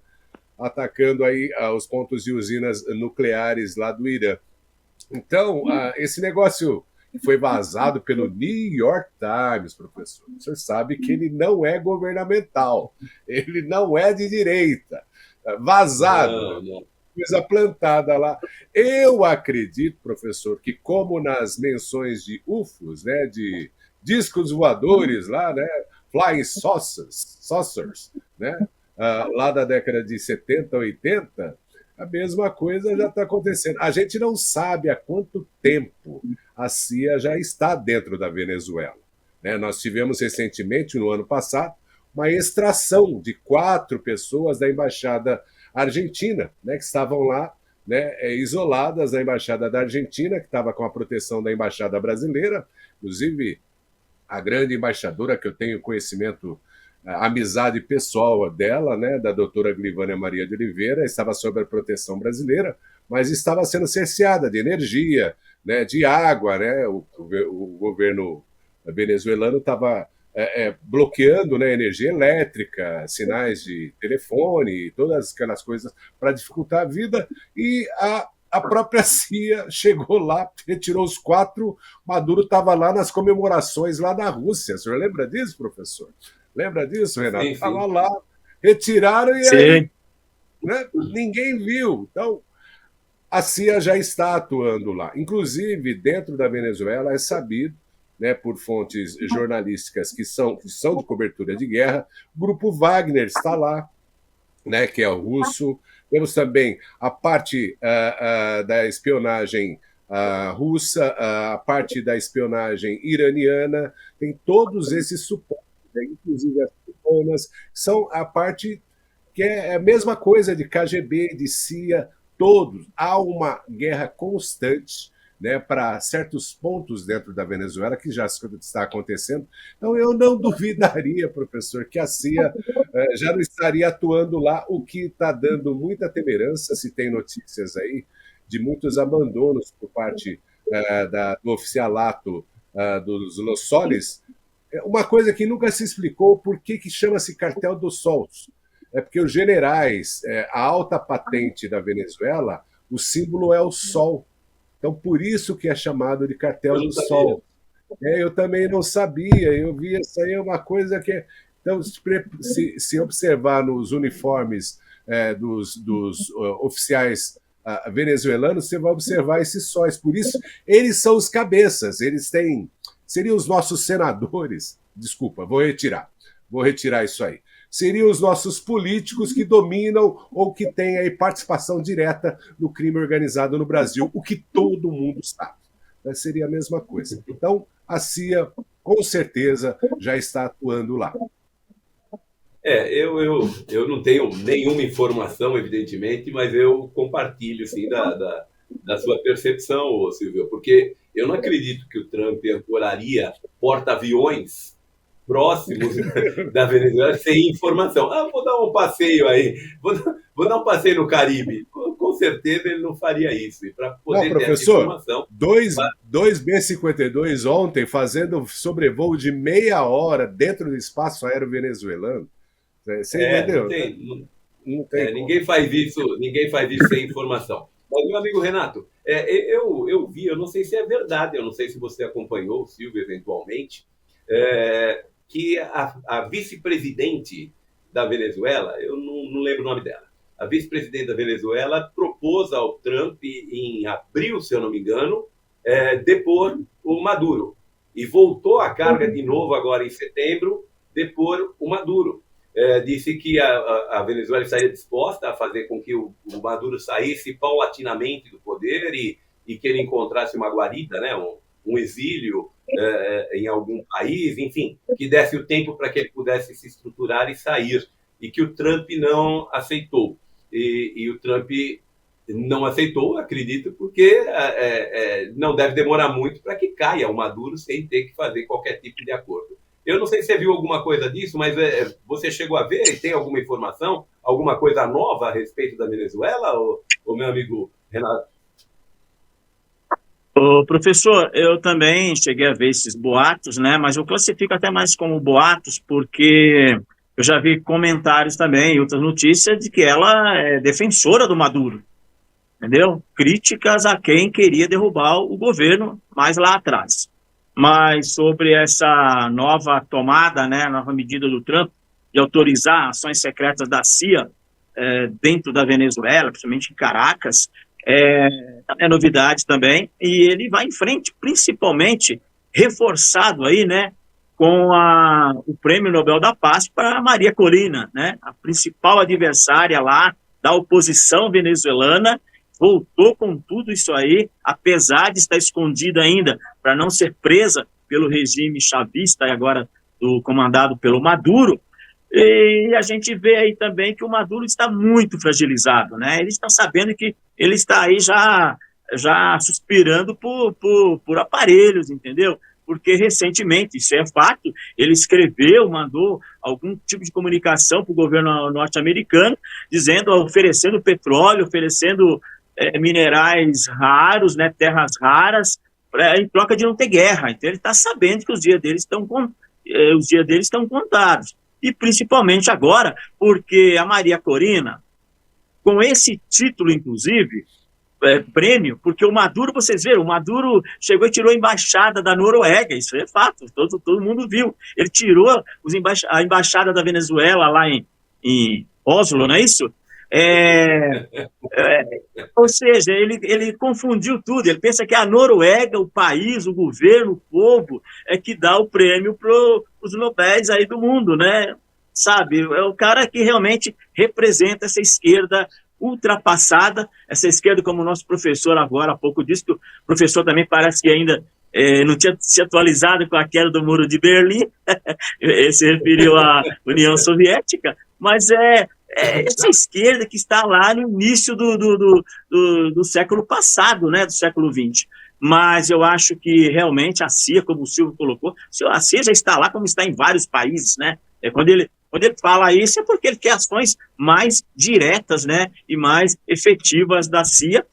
Atacando aí os pontos de usinas nucleares lá do Irã. Então, esse negócio foi vazado pelo New York Times, professor. O senhor sabe que ele não é governamental, ele não é de direita. Vazado. Não. Coisa plantada lá. Eu acredito, professor, que como nas menções de UFOs, né, de discos voadores lá, né, flying saucers, né, lá da década de 70, 80, a mesma coisa já está acontecendo. A gente não sabe há quanto tempo a CIA já está dentro da Venezuela, né? Nós tivemos recentemente, no ano passado, uma extração de 4 pessoas da embaixada argentina, né, que estavam lá, né, isoladas na embaixada da Argentina, que estava com a proteção da embaixada brasileira, inclusive a grande embaixadora que eu tenho conhecimento, amizade pessoal dela, né, da doutora Glivânia Maria de Oliveira, estava sob a proteção brasileira, mas estava sendo cerceada de energia, né, de água, né, o governo venezuelano estava bloqueando, né, energia elétrica, sinais de telefone e todas aquelas coisas para dificultar a vida, e a própria CIA chegou lá, retirou os 4, Maduro estava lá nas comemorações lá da Rússia. O senhor lembra disso, professor? Lembra disso, Renato? Estava lá, retiraram e aí, né, ninguém viu. Então, a CIA já está atuando lá. Inclusive, dentro da Venezuela, é sabido, né, por fontes jornalísticas que são de cobertura de guerra, o grupo Wagner está lá, né, que é o russo. Temos também a parte da espionagem russa, a parte da espionagem iraniana, tem todos esses suportes, né, inclusive as cubanas, são a parte que é a mesma coisa de KGB, de CIA, todos. Há uma guerra constante, né, para certos pontos dentro da Venezuela, que já está acontecendo. Então, eu não duvidaria, professor, que a CIA já não estaria atuando lá, o que está dando muita temerança, se tem notícias aí, de muitos abandonos por parte do oficialato dos Los Soles. Uma coisa que nunca se explicou, por que chama-se Cartel dos Sols? É porque os generais, a alta patente da Venezuela, o símbolo é o sol. Então, por isso que é chamado de Cartel do Sol. Eu também não sabia, eu vi isso aí, é uma coisa que... Então, se observar nos uniformes dos oficiais venezuelanos, você vai observar esses sóis. Por isso, eles são os cabeças, eles têm... Seriam os nossos senadores... Desculpa, vou retirar isso aí. Seriam os nossos políticos que dominam ou que têm aí participação direta no crime organizado no Brasil, o que todo mundo sabe. Seria a mesma coisa. Então, a CIA, com certeza, já está atuando lá. Eu não tenho nenhuma informação, evidentemente, mas eu compartilho, sim, da sua percepção, Silvio, porque eu não acredito que o Trump ancoraria porta-aviões próximos da Venezuela sem informação. Vou dar um passeio aí, vou dar um passeio no Caribe. Com certeza ele não faria isso. E para poder ter essa professor, informação... 2 B-52 ontem fazendo sobrevoo de meia hora dentro do espaço aéreo venezuelano. Você entendeu? Não tem ninguém faz isso sem informação. Mas, meu amigo Renato, eu vi, eu não sei se é verdade, eu não sei se você acompanhou, Silvio, eventualmente, que a vice-presidente da Venezuela, eu não lembro o nome dela, a vice-presidente da Venezuela propôs ao Trump, em abril, se eu não me engano, depor o Maduro. E voltou à carga de novo agora em setembro, depor o Maduro. Disse que a Venezuela estaria disposta a fazer com que o Maduro saísse paulatinamente do poder e que ele encontrasse uma guarida, né, um exílio em algum país, enfim, que desse o tempo para que ele pudesse se estruturar e sair, e que o Trump não aceitou. E o Trump não aceitou, acredito, porque não deve demorar muito para que caia o Maduro sem ter que fazer qualquer tipo de acordo. Eu não sei se você viu alguma coisa disso, mas você chegou a ver e tem alguma informação, alguma coisa nova a respeito da Venezuela, ou meu amigo Renato? Ô, professor, eu também cheguei a ver esses boatos, né? Mas eu classifico até mais como boatos, porque eu já vi comentários também e outras notícias de que ela é defensora do Maduro, entendeu? Críticas a quem queria derrubar o governo mais lá atrás. Mas sobre essa nova tomada, né, nova medida do Trump de autorizar ações secretas da CIA dentro da Venezuela, principalmente em Caracas, é novidade também, e ele vai em frente, principalmente reforçado aí, né, com o Prêmio Nobel da Paz para Maria Corina, né, a principal adversária lá da oposição venezuelana, voltou com tudo isso aí, apesar de estar escondida ainda, para não ser presa pelo regime chavista, agora comandado pelo Maduro. E a gente vê aí também que o Maduro está muito fragilizado, né? Ele está sabendo que ele está aí já suspirando por aparelhos, entendeu? Porque recentemente, isso é fato, ele escreveu, mandou algum tipo de comunicação para o governo norte-americano, dizendo, oferecendo petróleo, oferecendo minerais raros, né, terras raras, em troca de não ter guerra. Então ele está sabendo que os dias deles estão contados. E principalmente agora, porque a Maria Corina, com esse título, inclusive, prêmio, porque o Maduro, vocês viram, o Maduro chegou e tirou a embaixada da Noruega, isso é fato, todo mundo viu. Ele tirou a embaixada da Venezuela lá em Oslo, não é isso? Ou seja, ele confundiu tudo. Ele pensa que a Noruega, o país, o governo, o povo é que dá o prêmio para os Nobéis aí do mundo, né? Sabe, é o cara que realmente representa essa esquerda ultrapassada, essa esquerda, como o nosso professor agora há pouco disse, que o professor também parece que ainda não tinha se atualizado com a queda do Muro de Berlim, ele se referiu à União Soviética, mas essa esquerda que está lá no início do século passado, né, do século XX. Mas eu acho que realmente a CIA, como o Silvio colocou, a CIA já está lá como está em vários países, né? Quando ele fala isso é porque ele quer ações mais diretas, né, e mais efetivas da CIA,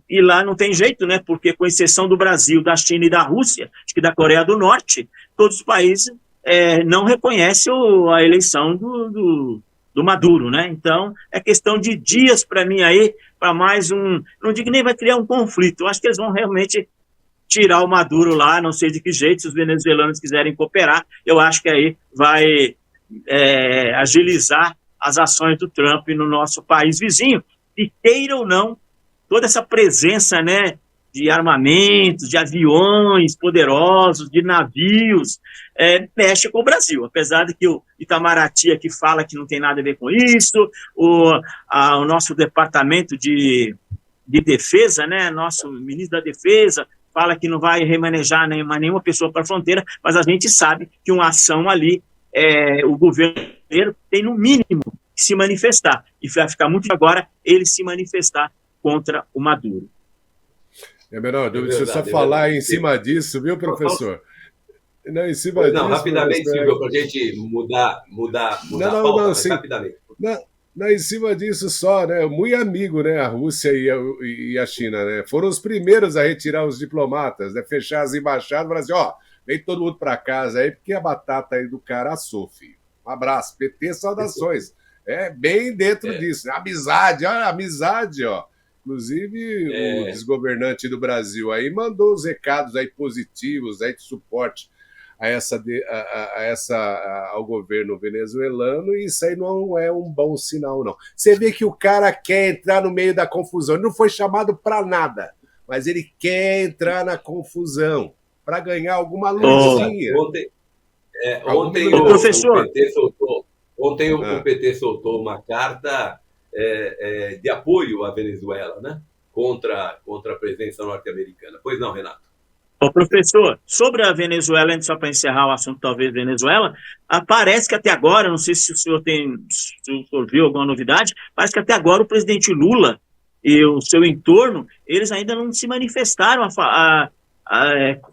e lá não tem jeito, né, porque com exceção do Brasil, da China e da Rússia, acho que da Coreia do Norte, todos os países não reconhecem a eleição do Maduro, né? Então, é questão de dias para mim aí, para mais não digo nem vai criar um conflito, eu acho que eles vão realmente tirar o Maduro lá, não sei de que jeito, se os venezuelanos quiserem cooperar, eu acho que aí vai agilizar as ações do Trump no nosso país vizinho, e queira ou não, toda essa presença, né, de armamentos, de aviões poderosos, de navios, mexe com o Brasil, apesar de que o Itamaraty aqui fala que não tem nada a ver com isso, o nosso departamento de defesa, né, nosso ministro da defesa, fala que não vai remanejar nenhuma pessoa para a fronteira, mas a gente sabe que uma ação ali, o governo tem no mínimo que se manifestar, e vai ficar muito agora ele se manifestar contra o Maduro. É menor dúvida, deixa eu só falar em cima disso, viu, professor? Não, em cima disso... rapidamente, Silvio, para a gente mudar a pauta, mas rapidamente. Não, em cima disso só, né? Muito amigo, né? A Rússia e a China, né? Foram os primeiros a retirar os diplomatas, né? Fechar as embaixadas, falar assim, ó, vem todo mundo para casa aí, porque a batata aí do cara assou, filho. Um abraço, PT, saudações. É bem dentro disso, né? Amizade, olha, amizade, ó. Inclusive, o desgovernante do Brasil aí mandou os recados aí positivos aí de suporte ao governo venezuelano, e isso aí não é um bom sinal, não. Você vê que o cara quer entrar no meio da confusão, ele não foi chamado para nada, mas ele quer entrar na confusão para ganhar alguma luzinha. Ontem o PT soltou uma carta de apoio à Venezuela, né? Contra a presença norte-americana. Pois não, Renato? Ô, professor, sobre a Venezuela, só para encerrar o assunto, talvez, Venezuela, parece que até agora, não sei se o senhor viu alguma novidade, parece que até agora o presidente Lula e o seu entorno, eles ainda não se manifestaram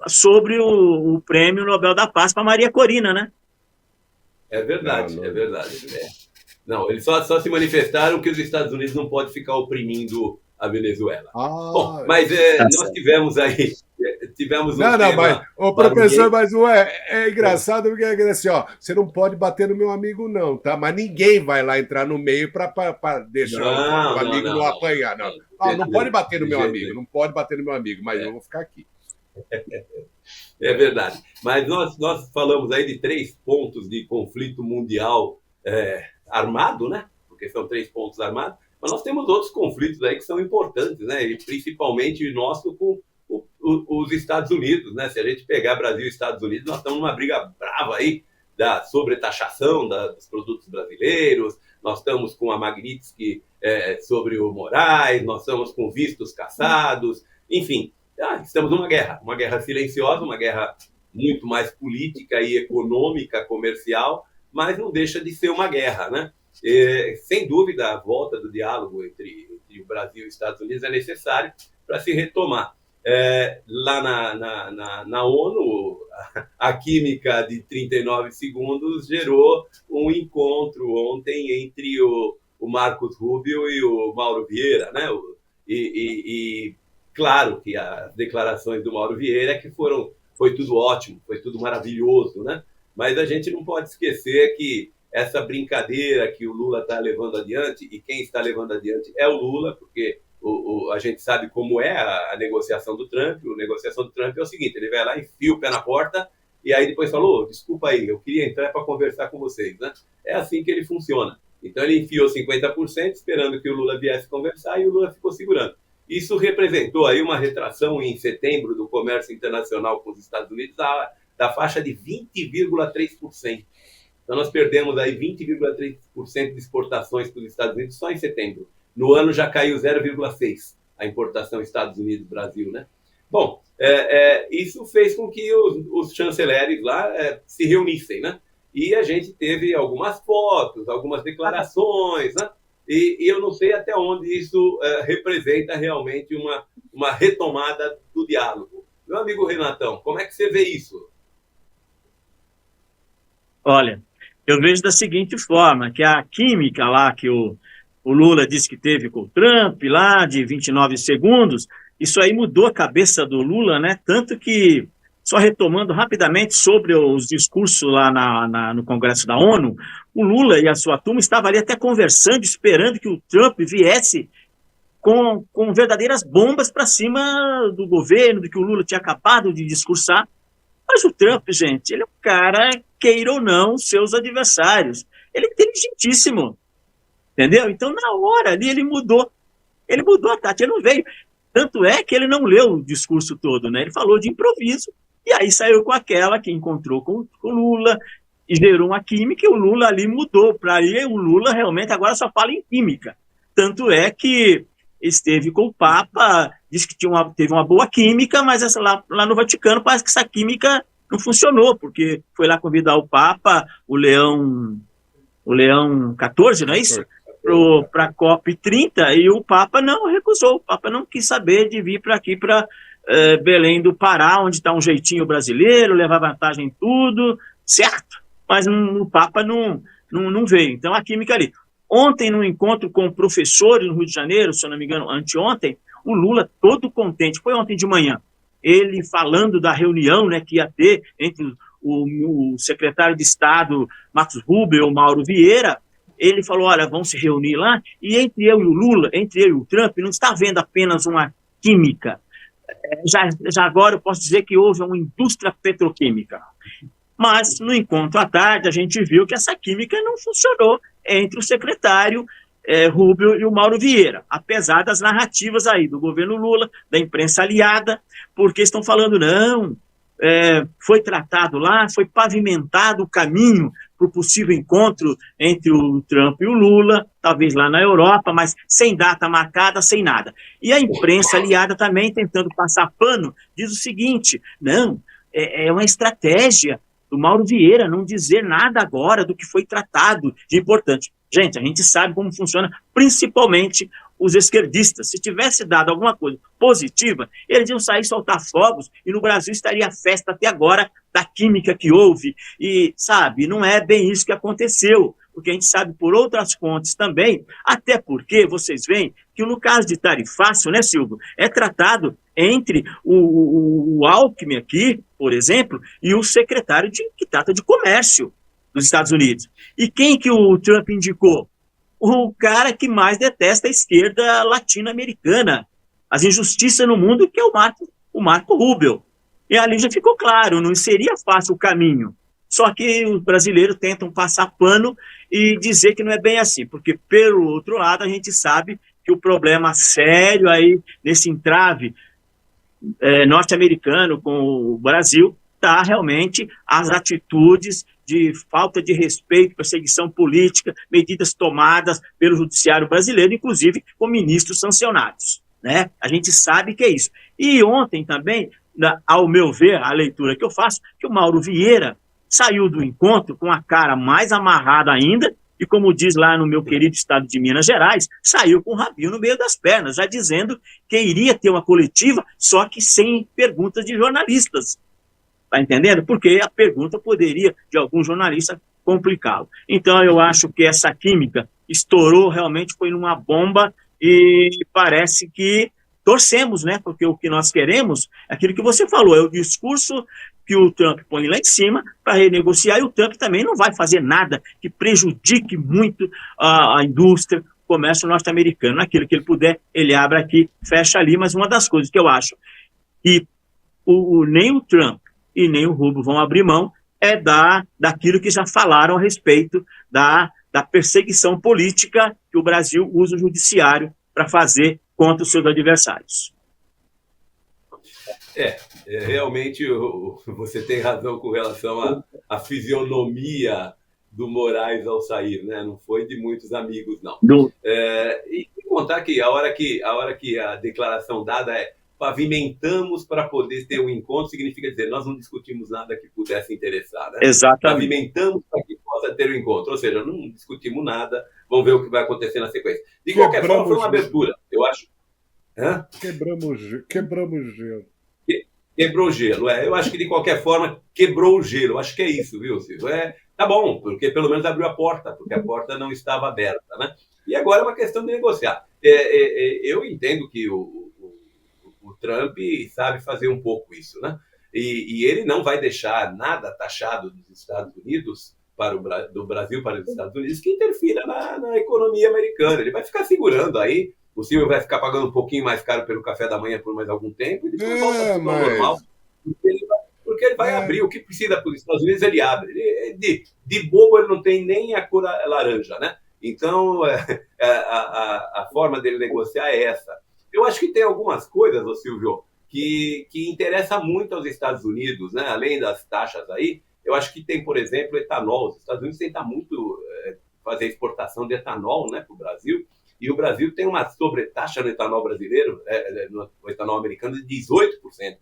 sobre o Prêmio Nobel da Paz para Maria Corina, né? É verdade, é verdade. Não, eles só se manifestaram que os Estados Unidos não podem ficar oprimindo a Venezuela. Bom, mas nós tivemos aí... mas, ô professor, mas é engraçado porque é assim, ó, você não pode bater no meu amigo, não, tá? Mas ninguém vai lá entrar no meio para deixar o amigo não apanhar. Não pode bater no meu amigo, não pode bater no meu amigo, mas eu vou ficar aqui. É verdade. Mas nós falamos aí de 3 pontos de conflito mundial armado, né? Porque são 3 pontos armados, mas nós temos outros conflitos aí que são importantes, né? E principalmente o nosso com os Estados Unidos, né? Se a gente pegar Brasil e Estados Unidos, nós estamos numa briga brava aí da sobretaxação dos produtos brasileiros, nós estamos com a Magnitsky sobre o Moraes, nós estamos com vistos caçados, enfim, estamos numa guerra silenciosa, uma guerra muito mais política e econômica, comercial, mas não deixa de ser uma guerra, né? Sem dúvida, a volta do diálogo entre o Brasil e os Estados Unidos é necessário para se retomar. Lá na ONU, a química de 39 segundos gerou um encontro ontem entre o Marcos Rubio e o Mauro Vieira, né? E claro que as declarações do Mauro Vieira foi tudo ótimo, foi tudo maravilhoso, né? Mas a gente não pode esquecer que essa brincadeira que o Lula está levando adiante, e quem está levando adiante é o Lula, porque a gente sabe como é a negociação do Trump. A negociação do Trump é o seguinte: ele vai lá, enfia o pé na porta e aí depois falou, desculpa aí, eu queria entrar para conversar com vocês, né? É assim que ele funciona. Então ele enfiou 50% esperando que o Lula viesse conversar e o Lula ficou segurando. Isso representou aí uma retração em setembro do comércio internacional com os Estados Unidos da faixa de 20,3%. Então nós perdemos aí 20,3% de exportações para os Estados Unidos só em setembro. No ano já caiu 0,6% a importação Estados Unidos-Brasil, né? Bom, isso fez com que os chanceleres lá se reunissem, né? E a gente teve algumas fotos, algumas declarações, né? E eu não sei até onde isso representa realmente uma retomada do diálogo. Meu amigo Renatão, como é que você vê isso? Olha, eu vejo da seguinte forma, que a química lá que o Lula disse que teve com o Trump, lá de 29 segundos, isso aí mudou a cabeça do Lula, né? Tanto que, só retomando rapidamente sobre os discursos lá no Congresso da ONU, o Lula e a sua turma estavam ali até conversando, esperando que o Trump viesse com verdadeiras bombas para cima do governo, do que o Lula tinha acabado de discursar. Mas o Trump, gente, ele é um cara, queira ou não, seus adversários. Ele é inteligentíssimo. Entendeu? Então, na hora ali, ele mudou a tática, ele não veio. Tanto é que ele não leu o discurso todo, né? Ele falou de improviso, e aí saiu com aquela que encontrou com o Lula, e gerou uma química, e o Lula ali mudou. Para aí, o Lula realmente agora só fala em química. Tanto é que esteve com o Papa, disse que teve uma boa química, mas lá no Vaticano parece que essa química não funcionou, porque foi lá convidar o Papa, o Leão XIV, não é isso? Para a COP30, e o Papa não recusou, o Papa não quis saber de vir para aqui, para Belém do Pará, onde está um jeitinho brasileiro, levar vantagem em tudo, certo? Mas o Papa não veio, então a química ali. Ontem, no encontro com professores no Rio de Janeiro, se eu não me engano, anteontem, o Lula todo contente, foi ontem de manhã, ele falando da reunião, né, que ia ter entre o secretário de Estado, Marcos Rubio, e o Mauro Vieira. Ele falou, olha, vão se reunir lá, e entre eu e o Lula, entre eu e o Trump, não está havendo apenas uma química. Já agora eu posso dizer que houve uma indústria petroquímica. Mas, no encontro à tarde, a gente viu que essa química não funcionou entre o secretário Rubio e o Mauro Vieira, apesar das narrativas aí do governo Lula, da imprensa aliada, porque estão falando, não, foi tratado lá, foi pavimentado o caminho para o possível encontro entre o Trump e o Lula, talvez lá na Europa, mas sem data marcada, sem nada. E a imprensa aliada também, tentando passar pano, diz o seguinte, não, é uma estratégia do Mauro Vieira não dizer nada agora do que foi tratado de importante. Gente, a gente sabe como funciona, principalmente os esquerdistas. Se tivesse dado alguma coisa positiva, eles iam sair soltar fogos e no Brasil estaria a festa até agora da química que houve. E, sabe, não é bem isso que aconteceu, porque a gente sabe por outras fontes também, até porque vocês veem que no caso de Tarifácio, né, Silvio, é tratado entre o Alckmin aqui, por exemplo, e o secretário que trata de comércio dos Estados Unidos. E quem que o Trump indicou? O cara que mais detesta a esquerda latino-americana, as injustiças no mundo, que é o Marco Rubio. E ali já ficou claro, não seria fácil o caminho. Só que os brasileiros tentam passar pano e dizer que não é bem assim, porque, pelo outro lado, a gente sabe que o problema sério aí, nesse entrave norte-americano com o Brasil, está realmente as atitudes de falta de respeito, perseguição política, medidas tomadas pelo judiciário brasileiro, inclusive com ministros sancionados, né? A gente sabe que é isso. E ontem também, ao meu ver, a leitura que eu faço, que o Mauro Vieira saiu do encontro com a cara mais amarrada ainda, e como diz lá no meu querido estado de Minas Gerais, saiu com o rabinho no meio das pernas, já dizendo que iria ter uma coletiva, só que sem perguntas de jornalistas. Está entendendo? Porque a pergunta poderia, de algum jornalista, complicá-lo. Então, eu acho que essa química estourou, realmente foi numa bomba e parece que torcemos, né? Porque o que nós queremos é aquilo que você falou, é o discurso que o Trump põe lá em cima para renegociar, e o Trump também não vai fazer nada que prejudique muito a indústria, o comércio norte-americano. Aquilo que ele puder, ele abre aqui, fecha ali, mas uma das coisas que eu acho que nem o Trump e nem o Rubio vão abrir mão é daquilo que já falaram a respeito da perseguição política que o Brasil usa o judiciário para fazer contra os seus adversários. Realmente você tem razão com relação à fisionomia do Moraes ao sair, né? Não foi de muitos amigos, não. E contar que a hora que a declaração dada é pavimentamos para poder ter um encontro, significa dizer, nós não discutimos nada que pudesse interessar, né? Exatamente. Pavimentamos para que possa ter um encontro, ou seja, não discutimos nada, vamos ver o que vai acontecer na sequência. De qualquer forma, foi uma abertura, eu acho. Quebramos gelo. Quebrou o gelo, eu acho que de qualquer forma quebrou o gelo, acho que é isso, viu, Silvio? Tá bom, porque pelo menos abriu a porta, porque a porta não estava aberta, né? E agora é uma questão de negociar. Eu entendo que o Trump sabe fazer um pouco isso, né? E ele não vai deixar nada taxado dos Estados Unidos, do Brasil para os Estados Unidos, que interfira na economia americana. Ele vai ficar segurando aí, o Silvio vai ficar pagando um pouquinho mais caro pelo café da manhã por mais algum tempo, e depois volta tudo ao normal. Porque ele vai abrir o que precisa para os Estados Unidos, ele abre. De bobo ele não tem nem a cor laranja, né? Então, a forma dele negociar é essa. Eu acho que tem algumas coisas, Silvio, que interessa muito aos Estados Unidos, né? Além das taxas aí, eu acho que tem, por exemplo, etanol. Os Estados Unidos tentam muito fazer exportação de etanol, né, para o Brasil, e o Brasil tem uma sobretaxa no etanol brasileiro, no etanol americano, de 18%.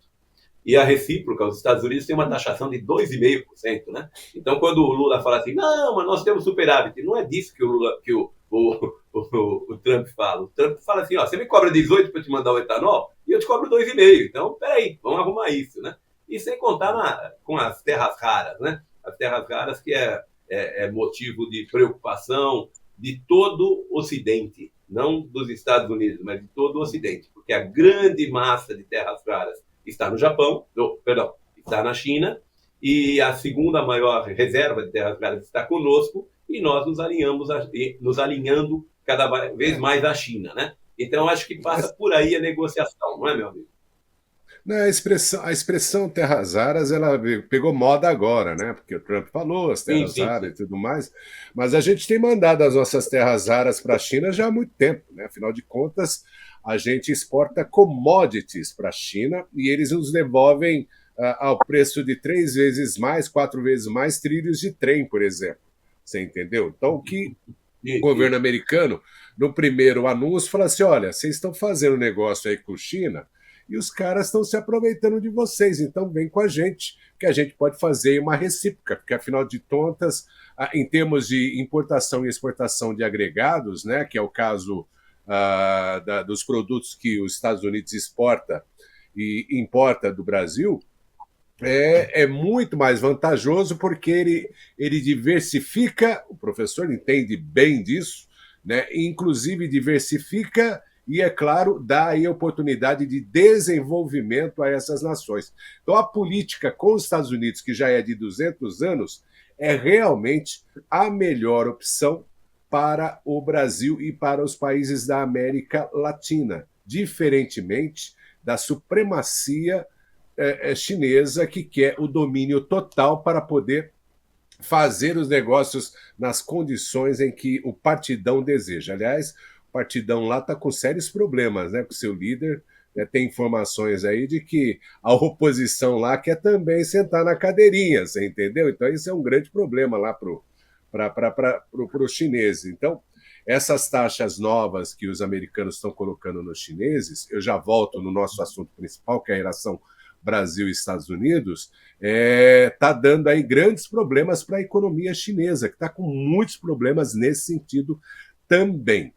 E a recíproca, os Estados Unidos têm uma taxação de 2,5%, né? Então, quando o Lula fala assim, não, mas nós temos superávit, não é disso que o Trump fala. O Trump fala assim, você me cobra 18 para te mandar o etanol e eu te cobro 2,5. Então, peraí, vamos arrumar isso, né? E sem contar com as terras raras, né? As terras raras que é motivo de preocupação de todo o Ocidente, não dos Estados Unidos, mas de todo o Ocidente, porque a grande massa de terras raras está no Japão, está na China, e a segunda maior reserva de terras raras está conosco, e nós nos alinhando cada vez mais à China, né? Então, acho que passa por aí a negociação, não é, meu amigo? A expressão terras raras, ela pegou moda agora, né? Porque o Trump falou as terras raras e tudo mais, mas a gente tem mandado as nossas terras raras para a China já há muito tempo, né? Afinal de contas, a gente exporta commodities para a China e eles nos devolvem ao preço de 3 vezes mais, 4 vezes mais trilhos de trem, por exemplo. Você entendeu? Então, o que o governo americano, no primeiro anúncio, fala assim: olha, vocês estão fazendo negócio aí com a China e os caras estão se aproveitando de vocês, então vem com a gente, que a gente pode fazer uma recíproca, porque afinal de contas, em termos de importação e exportação de agregados, né, que é o caso dos produtos que os Estados Unidos exporta e importa do Brasil, é muito mais vantajoso porque ele diversifica, o professor entende bem disso, né, inclusive diversifica e, é claro, dá aí a oportunidade de desenvolvimento a essas nações. Então, a política com os Estados Unidos, que já é de 200 anos, é realmente a melhor opção para o Brasil e para os países da América Latina, diferentemente da supremacia chinesa, que quer o domínio total para poder fazer os negócios nas condições em que o partidão deseja. Aliás, o partidão lá está com sérios problemas, né, com o seu líder. Tem informações aí de que a oposição lá quer também sentar na cadeirinha, você entendeu? Então, isso é um grande problema lá para os chineses. Então, essas taxas novas que os americanos estão colocando nos chineses, eu já volto no nosso assunto principal, que é a relação Brasil e Estados Unidos, está dando aí grandes problemas para a economia chinesa, que está com muitos problemas nesse sentido também.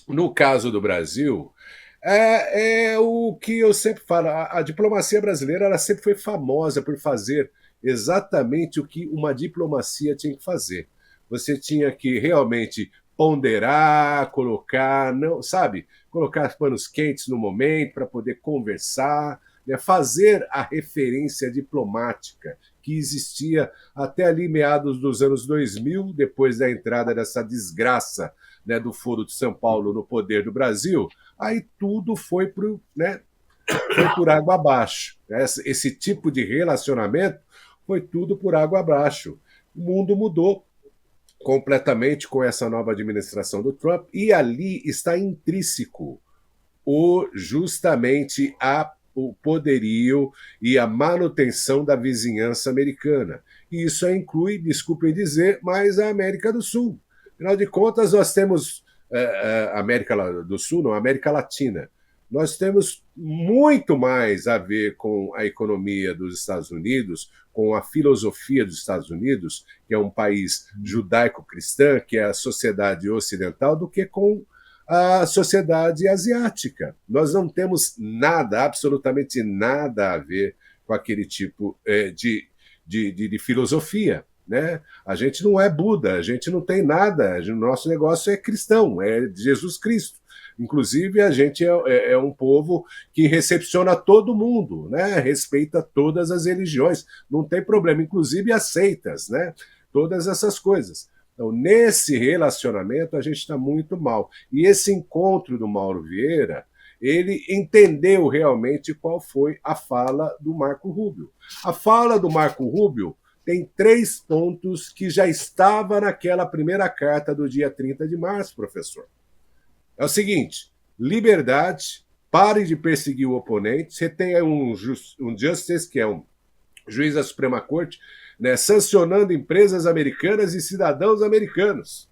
No caso do Brasil, é o que eu sempre falo, a diplomacia brasileira ela sempre foi famosa por fazer exatamente o que uma diplomacia tinha que fazer. Você tinha que realmente ponderar, colocar, não, sabe, colocar panos quentes no momento para poder conversar, né, fazer a referência diplomática que existia até ali meados dos anos 2000, depois da entrada dessa desgraça, né, do Foro de São Paulo no poder do Brasil, aí tudo foi por água abaixo. Esse tipo de relacionamento foi tudo por água abaixo. O mundo mudou completamente com essa nova administração do Trump e ali está intrínseco justamente o poderio e a manutenção da vizinhança americana. E isso inclui, desculpem dizer, mas a América do Sul. Afinal de contas, nós temos América do Sul, não, América Latina. Nós temos muito mais a ver com a economia dos Estados Unidos, com a filosofia dos Estados Unidos, que é um país judaico-cristã, que é a sociedade ocidental, do que com a sociedade asiática. Nós não temos nada, absolutamente nada a ver com aquele tipo de filosofia. Né? A gente não é Buda, a gente não tem nada, o nosso negócio é cristão, é de Jesus Cristo. Inclusive, a gente é um povo que recepciona todo mundo, né? Respeita todas as religiões, não tem problema, inclusive as seitas, né? Todas essas coisas. Então, nesse relacionamento, a gente está muito mal. E esse encontro do Mauro Vieira, ele entendeu realmente qual foi a fala do Marco Rubio. A fala do Marco Rubio tem 3 pontos que já estava naquela primeira carta do dia 30 de março, professor. É o seguinte: liberdade, pare de perseguir o oponente. Você tem um justice, que é um juiz da Suprema Corte, né, sancionando empresas americanas e cidadãos americanos.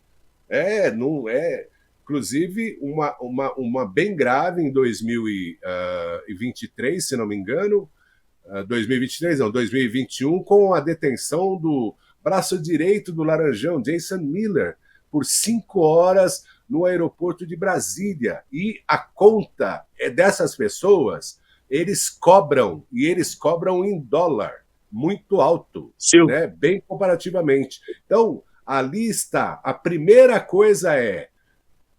Inclusive, uma bem grave em 2023, se não me engano, 2021, com a detenção do braço direito do Laranjão, Jason Miller, por 5 horas no aeroporto de Brasília. E a conta dessas pessoas, eles cobram em dólar, muito alto, né? Bem comparativamente. Então, Ali está. A primeira coisa é: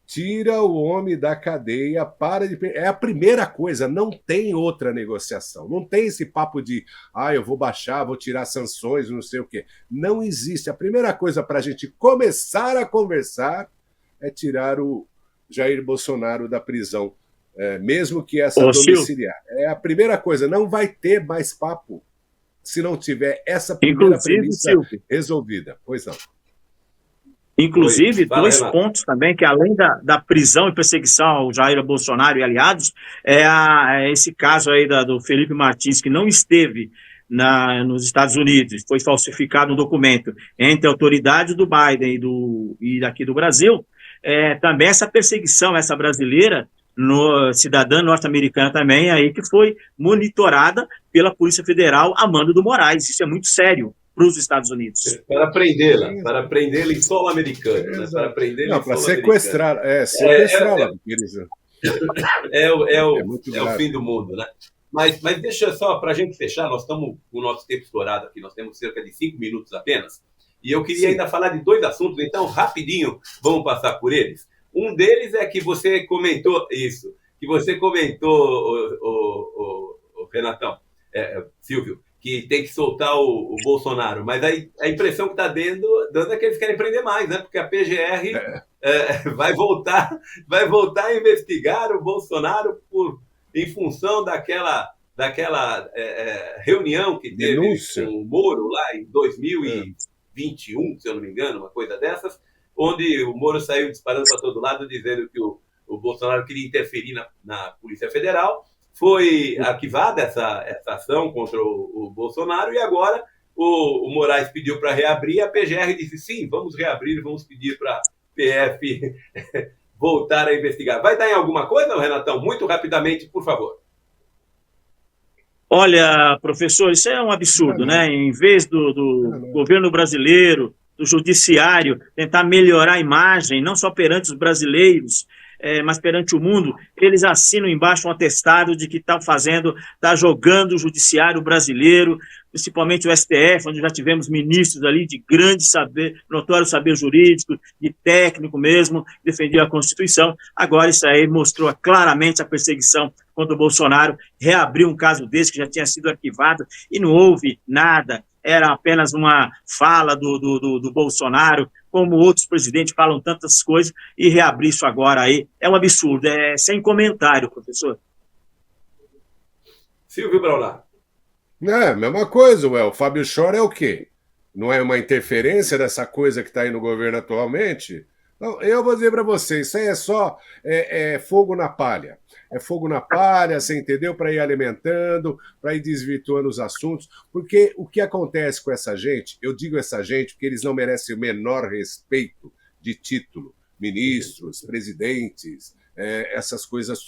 tira o homem da cadeia, para de. É a primeira coisa, não tem outra negociação. Não tem esse papo de, eu vou baixar, vou tirar sanções, não sei o quê. Não existe. A primeira coisa para a gente começar a conversar é tirar o Jair Bolsonaro da prisão, mesmo que essa domiciliar. É a primeira coisa, não vai ter mais papo se não tiver essa primeira premissa resolvida. Pois não. Inclusive, dois pontos também, que além da prisão e perseguição ao Jair Bolsonaro e aliados, esse caso aí do Felipe Martins, que não esteve nos Estados Unidos, foi falsificado um documento entre a autoridade do Biden e daqui do Brasil, também essa perseguição, essa brasileira, cidadã norte-americana também, aí que foi monitorada pela Polícia Federal a mando do Moraes. Isso é muito sério para os Estados Unidos. Para prendê-la em solo americano. Né? Para prendê-la em solo sequestrar, sequestrá-la. É o fim do mundo, né? Mas deixa só, para a gente fechar, nós estamos com o nosso tempo estourado aqui, nós temos cerca de 5 minutos apenas, e eu queria ainda falar de 2 assuntos, então rapidinho vamos passar por eles. Um deles é que você comentou isso, Renatão, Silvio, que tem que soltar o Bolsonaro, mas aí a impressão que está dando é que eles querem prender mais, né? Porque a PGR vai voltar a investigar o Bolsonaro em função daquela reunião que teve com o Moro lá em 2021, se eu não me engano, uma coisa dessas, onde o Moro saiu disparando para todo lado, dizendo que o Bolsonaro queria interferir na Polícia Federal. Foi arquivada essa ação contra o Bolsonaro e agora o Moraes pediu para reabrir, a PGR disse sim, vamos reabrir, vamos pedir para a PF voltar a investigar. Vai dar em alguma coisa, Renatão? Muito rapidamente, por favor. Olha, professor, isso é um absurdo, né? Em vez do governo brasileiro, do judiciário, tentar melhorar a imagem, não só perante os brasileiros, mas perante o mundo, eles assinam embaixo um atestado de que está jogando o judiciário brasileiro, principalmente o STF, onde já tivemos ministros ali de grande saber, notório saber jurídico, de técnico mesmo, defendia a Constituição. Agora isso aí mostrou claramente a perseguição contra o Bolsonaro, reabriu um caso desse que já tinha sido arquivado e não houve nada, era apenas uma fala do Bolsonaro, como outros presidentes falam tantas coisas, e reabrir isso agora aí é um absurdo, sem comentário, professor. Silvio Braulá. Mesma coisa, o Fábio Chora é o quê? Não é uma interferência dessa coisa que está aí no governo atualmente? Não, eu vou dizer para vocês, isso aí é só fogo na palha. É fogo na palha, você entendeu? Para ir alimentando, para ir desvirtuando os assuntos. Porque o que acontece com essa gente, eu digo essa gente porque eles não merecem o menor respeito de título. Ministros, presidentes, essas coisas,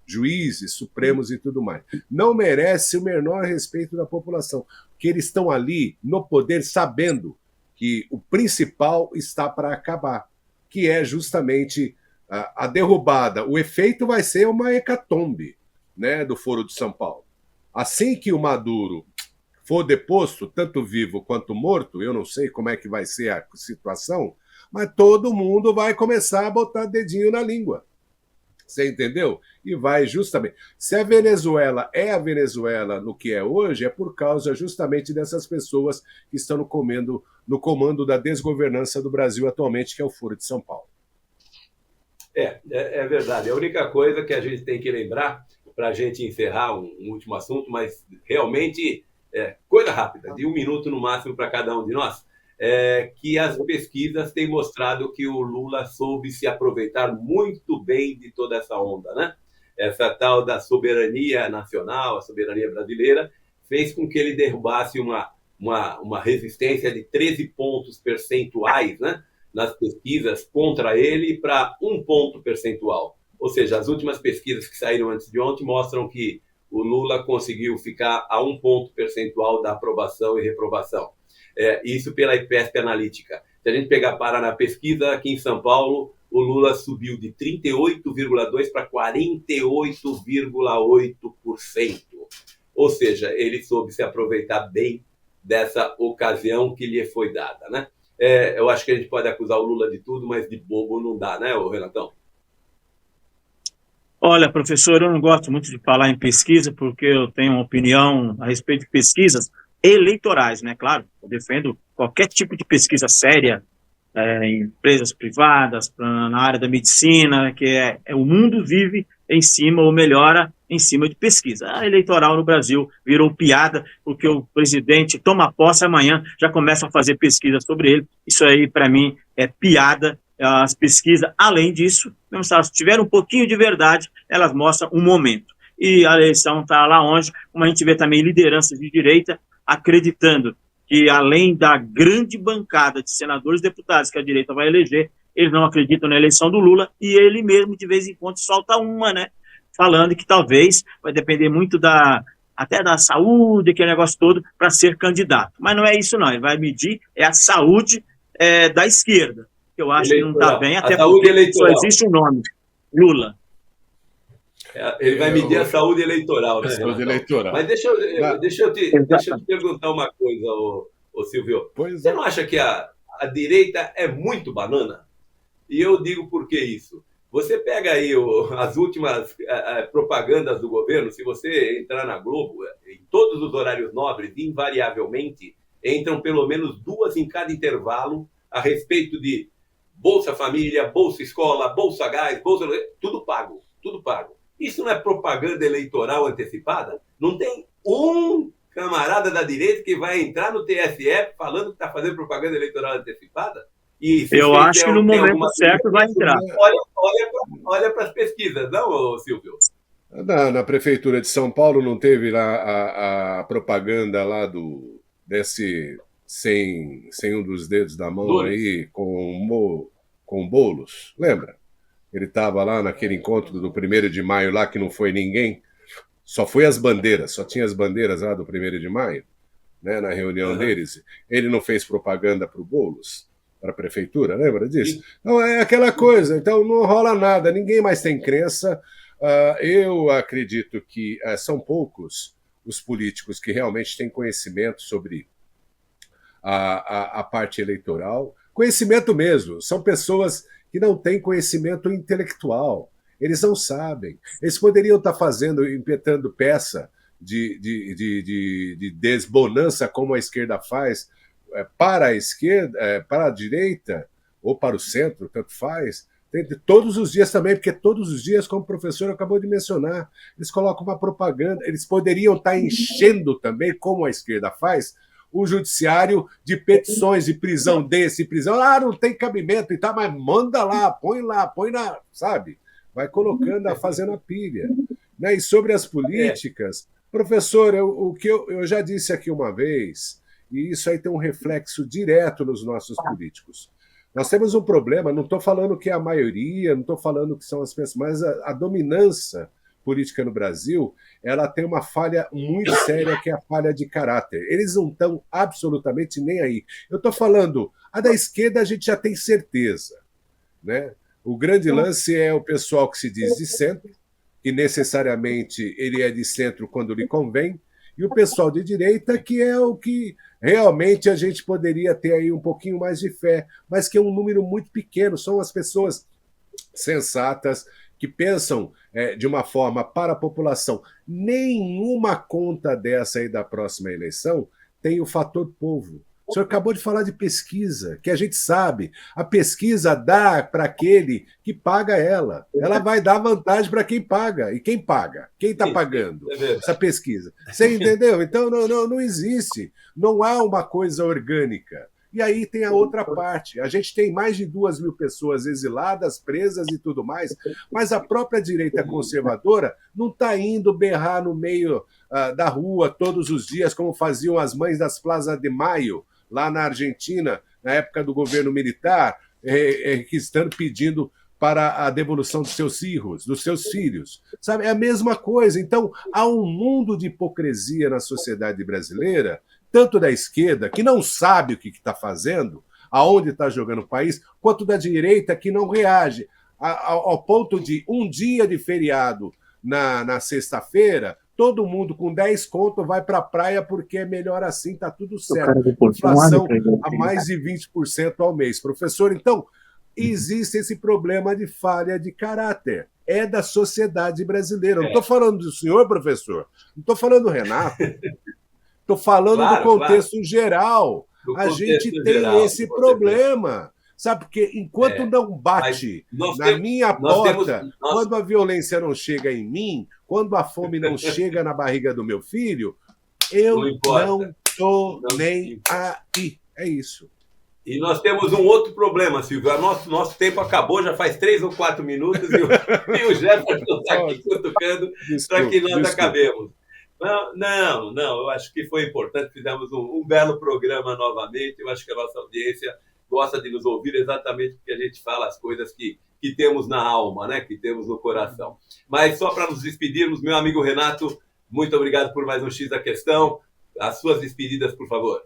juízes, supremos e tudo mais. Não merece o menor respeito da população. Porque eles estão ali no poder sabendo que o principal está para acabar, que é justamente a derrubada. O efeito vai ser uma hecatombe, né, do Foro de São Paulo. Assim que o Maduro for deposto, tanto vivo quanto morto, eu não sei como é que vai ser a situação, mas todo mundo vai começar a botar dedinho na língua. Você entendeu? E vai justamente... Se a Venezuela é a Venezuela no que é hoje, é por causa justamente dessas pessoas que estão no comando da desgovernança do Brasil atualmente, que é o Foro de São Paulo. É verdade. A única coisa que a gente tem que lembrar, para a gente encerrar um último assunto, mas realmente coisa rápida, de 1 minuto no máximo para cada um de nós, que as pesquisas têm mostrado que o Lula soube se aproveitar muito bem de toda essa onda, né? Essa tal da soberania nacional, a soberania brasileira, fez com que ele derrubasse uma resistência de 13 pontos percentuais, né, nas pesquisas contra ele para 1 ponto percentual. Ou seja, as últimas pesquisas que saíram antes de ontem mostram que o Lula conseguiu ficar a 1 ponto percentual da aprovação e reprovação. Isso pela IPESP Analítica. Se a gente parar na pesquisa, aqui em São Paulo, o Lula subiu de 38,2% para 48,8%. Ou seja, ele soube se aproveitar bem dessa ocasião que lhe foi dada, né? eu acho que a gente pode acusar o Lula de tudo, mas de bobo não dá, né, Renatão? Olha, professor, eu não gosto muito de falar em pesquisa, porque eu tenho uma opinião a respeito de pesquisas eleitorais, né? Claro, eu defendo qualquer tipo de pesquisa séria, em empresas privadas, na área da medicina, que o mundo vive em cima, ou melhora, em cima de pesquisa. A eleitoral no Brasil virou piada, porque o presidente toma posse amanhã, já começam a fazer pesquisa sobre ele. Isso aí, para mim, é piada. As pesquisas, além disso, mesmo se elas tiverem um pouquinho de verdade, elas mostram um momento. E a eleição está lá onde, como a gente vê também lideranças de direita acreditando que, além da grande bancada de senadores e deputados que a direita vai eleger, eles não acreditam na eleição do Lula, e ele mesmo, de vez em quando, solta uma, né? Falando que talvez vai depender muito até da saúde, aquele negócio todo, para ser candidato. Mas não é isso, não. Ele vai medir a saúde da esquerda, que eu acho eleitoral. Que não está bem, até porque só existe um nome, Lula. Ele vai medir a saúde eleitoral, né? Saúde eleitoral. Mas deixa eu te perguntar uma coisa, ô Silvio. Você não acha que a direita é muito banana? E eu digo por que isso. Você pega aí as últimas propagandas do governo, se você entrar na Globo, em todos os horários nobres, invariavelmente, entram pelo menos 2 em cada intervalo a respeito de Bolsa Família, Bolsa Escola, Bolsa Gás, tudo pago, tudo pago. Isso não é propaganda eleitoral antecipada? Não tem um camarada da direita que vai entrar no TSE falando que está fazendo propaganda eleitoral antecipada? Eu acho que no momento certo vai entrar. Olha para as pesquisas, não, Silvio? Na Prefeitura de São Paulo não teve lá a propaganda lá desse sem um dos dedos da mão aí com Boulos, lembra? Ele estava lá naquele encontro do 1º de maio lá, que não foi ninguém, só foi as bandeiras, só tinha as bandeiras lá do 1º de maio, né, na reunião deles. Ele não fez propaganda para o Boulos, para a prefeitura, lembra disso? Então é aquela coisa, então não rola nada, ninguém mais tem crença. Eu acredito que são poucos os políticos que realmente têm conhecimento sobre a parte eleitoral, conhecimento mesmo, são pessoas que não têm conhecimento intelectual, eles não sabem. Eles poderiam estar impetando peça de desbonança, como a esquerda faz, para a esquerda, para a direita, ou para o centro, tanto faz, todos os dias também, porque todos os dias, como o professor acabou de mencionar, eles colocam uma propaganda, eles poderiam estar enchendo também, como a esquerda faz, o judiciário de petições de prisão prisão, não tem cabimento e tal, mas manda lá, põe na, sabe? Vai colocando, fazendo a pilha. Né? E sobre as políticas, professor, o que eu já disse aqui uma vez, e isso aí tem um reflexo direto nos nossos políticos. Nós temos um problema, não estou falando que é a maioria, não estou falando que são as pessoas, mas a dominância política no Brasil, ela tem uma falha muito séria, que é a falha de caráter. Eles não estão absolutamente nem aí. Eu estou falando, a da esquerda a gente já tem certeza. Né? O grande lance é o pessoal que se diz de centro, que necessariamente ele é de centro quando lhe convém, e o pessoal de direita, que é o que realmente a gente poderia ter aí um pouquinho mais de fé, mas que é um número muito pequeno, são as pessoas sensatas, que pensam de uma forma para a população. Nenhuma conta dessa aí da próxima eleição tem o fator povo. O senhor acabou de falar de pesquisa, que a gente sabe. A pesquisa dá para aquele que paga ela. Ela vai dar vantagem para quem paga. E quem paga? Quem está pagando essa pesquisa? Você entendeu? Então não existe. Não há uma coisa orgânica. E aí tem a outra parte. A gente tem mais de 2.000 pessoas exiladas, presas e tudo mais, mas a própria direita conservadora não está indo berrar no meio da rua todos os dias, como faziam as mães das Plaza de Maio, lá na Argentina, na época do governo militar, requisitando, pedindo para a devolução dos seus filhos. Sabe? É a mesma coisa. Então, há um mundo de hipocrisia na sociedade brasileira, tanto da esquerda, que não sabe o que está fazendo, aonde está jogando o país, quanto da direita, que não reage, ao ponto de um dia de feriado na sexta-feira, todo mundo com 10 conto vai para a praia porque é melhor assim, está tudo certo. Inflação a mais de 20% ao mês. Professor, então, existe esse problema de falha de caráter. É da sociedade brasileira. Não estou falando do senhor, professor. Não estou falando do Renato. Estou falando do contexto geral. A gente tem esse problema. Sabe, porque enquanto não bate na minha porta, quando a violência não chega em mim, quando a fome não chega na barriga do meu filho, eu não estou nem aí. É isso. E nós temos um outro problema, Silvio. Nosso tempo acabou, já faz 3 ou 4 minutos, e o Jefferson está aqui cutucando para que nós acabemos. Não, eu acho que foi importante, fizemos um belo programa novamente, eu acho que a nossa audiência gosta de nos ouvir exatamente porque a gente fala as coisas que temos na alma, né? Que temos no coração. Mas só para nos despedirmos, meu amigo Renato, muito obrigado por mais um X da Questão. As suas despedidas, por favor.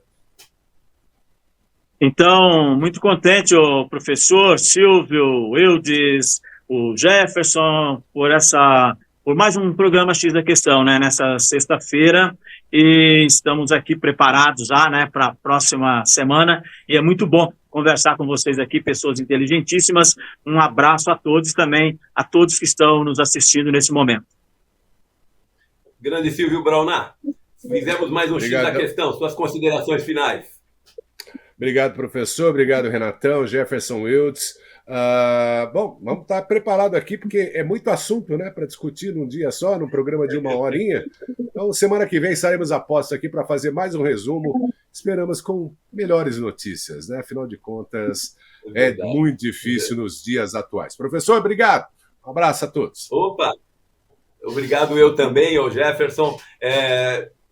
Então, muito contente, o professor Silvio, o Eudes, o Jefferson, por mais um programa X da Questão, né? Nessa sexta-feira. E estamos aqui preparados já, né, para a próxima semana, e é muito bom conversar com vocês aqui, pessoas inteligentíssimas. Um abraço a todos também, a todos que estão nos assistindo nesse momento. Grande Silvio Brauná, fizemos mais um X da Questão, suas considerações finais. Obrigado, professor, obrigado, Renatão, Jefferson Wiltz. Bom, vamos estar preparados aqui, porque é muito assunto, né, para discutir num dia só, num programa de 1 horinha. Então, semana que vem estaremos a postos aqui para fazer mais um resumo. Esperamos com melhores notícias, né? Afinal de contas, é muito difícil nos dias atuais. Professor, obrigado. Um abraço a todos. Opa! Obrigado eu também, ao Jefferson.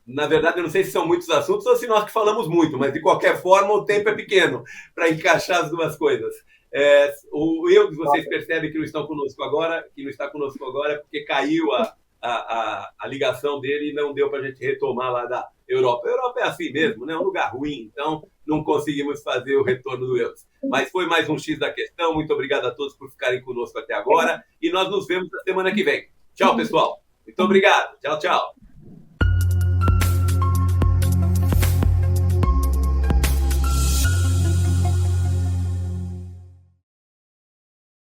Na verdade, eu não sei se são muitos assuntos ou se nós que falamos muito, mas de qualquer forma o tempo é pequeno para encaixar as duas coisas. Vocês percebem que não estão conosco agora, que não está conosco agora, porque caiu a ligação dele e não deu para a gente retomar lá da Europa. A Europa é assim mesmo, né? É um lugar ruim, então não conseguimos fazer o retorno do Eudes. Mas foi mais um X da Questão. Muito obrigado a todos por ficarem conosco até agora e nós nos vemos na semana que vem. Tchau, pessoal. Muito obrigado. Tchau, tchau.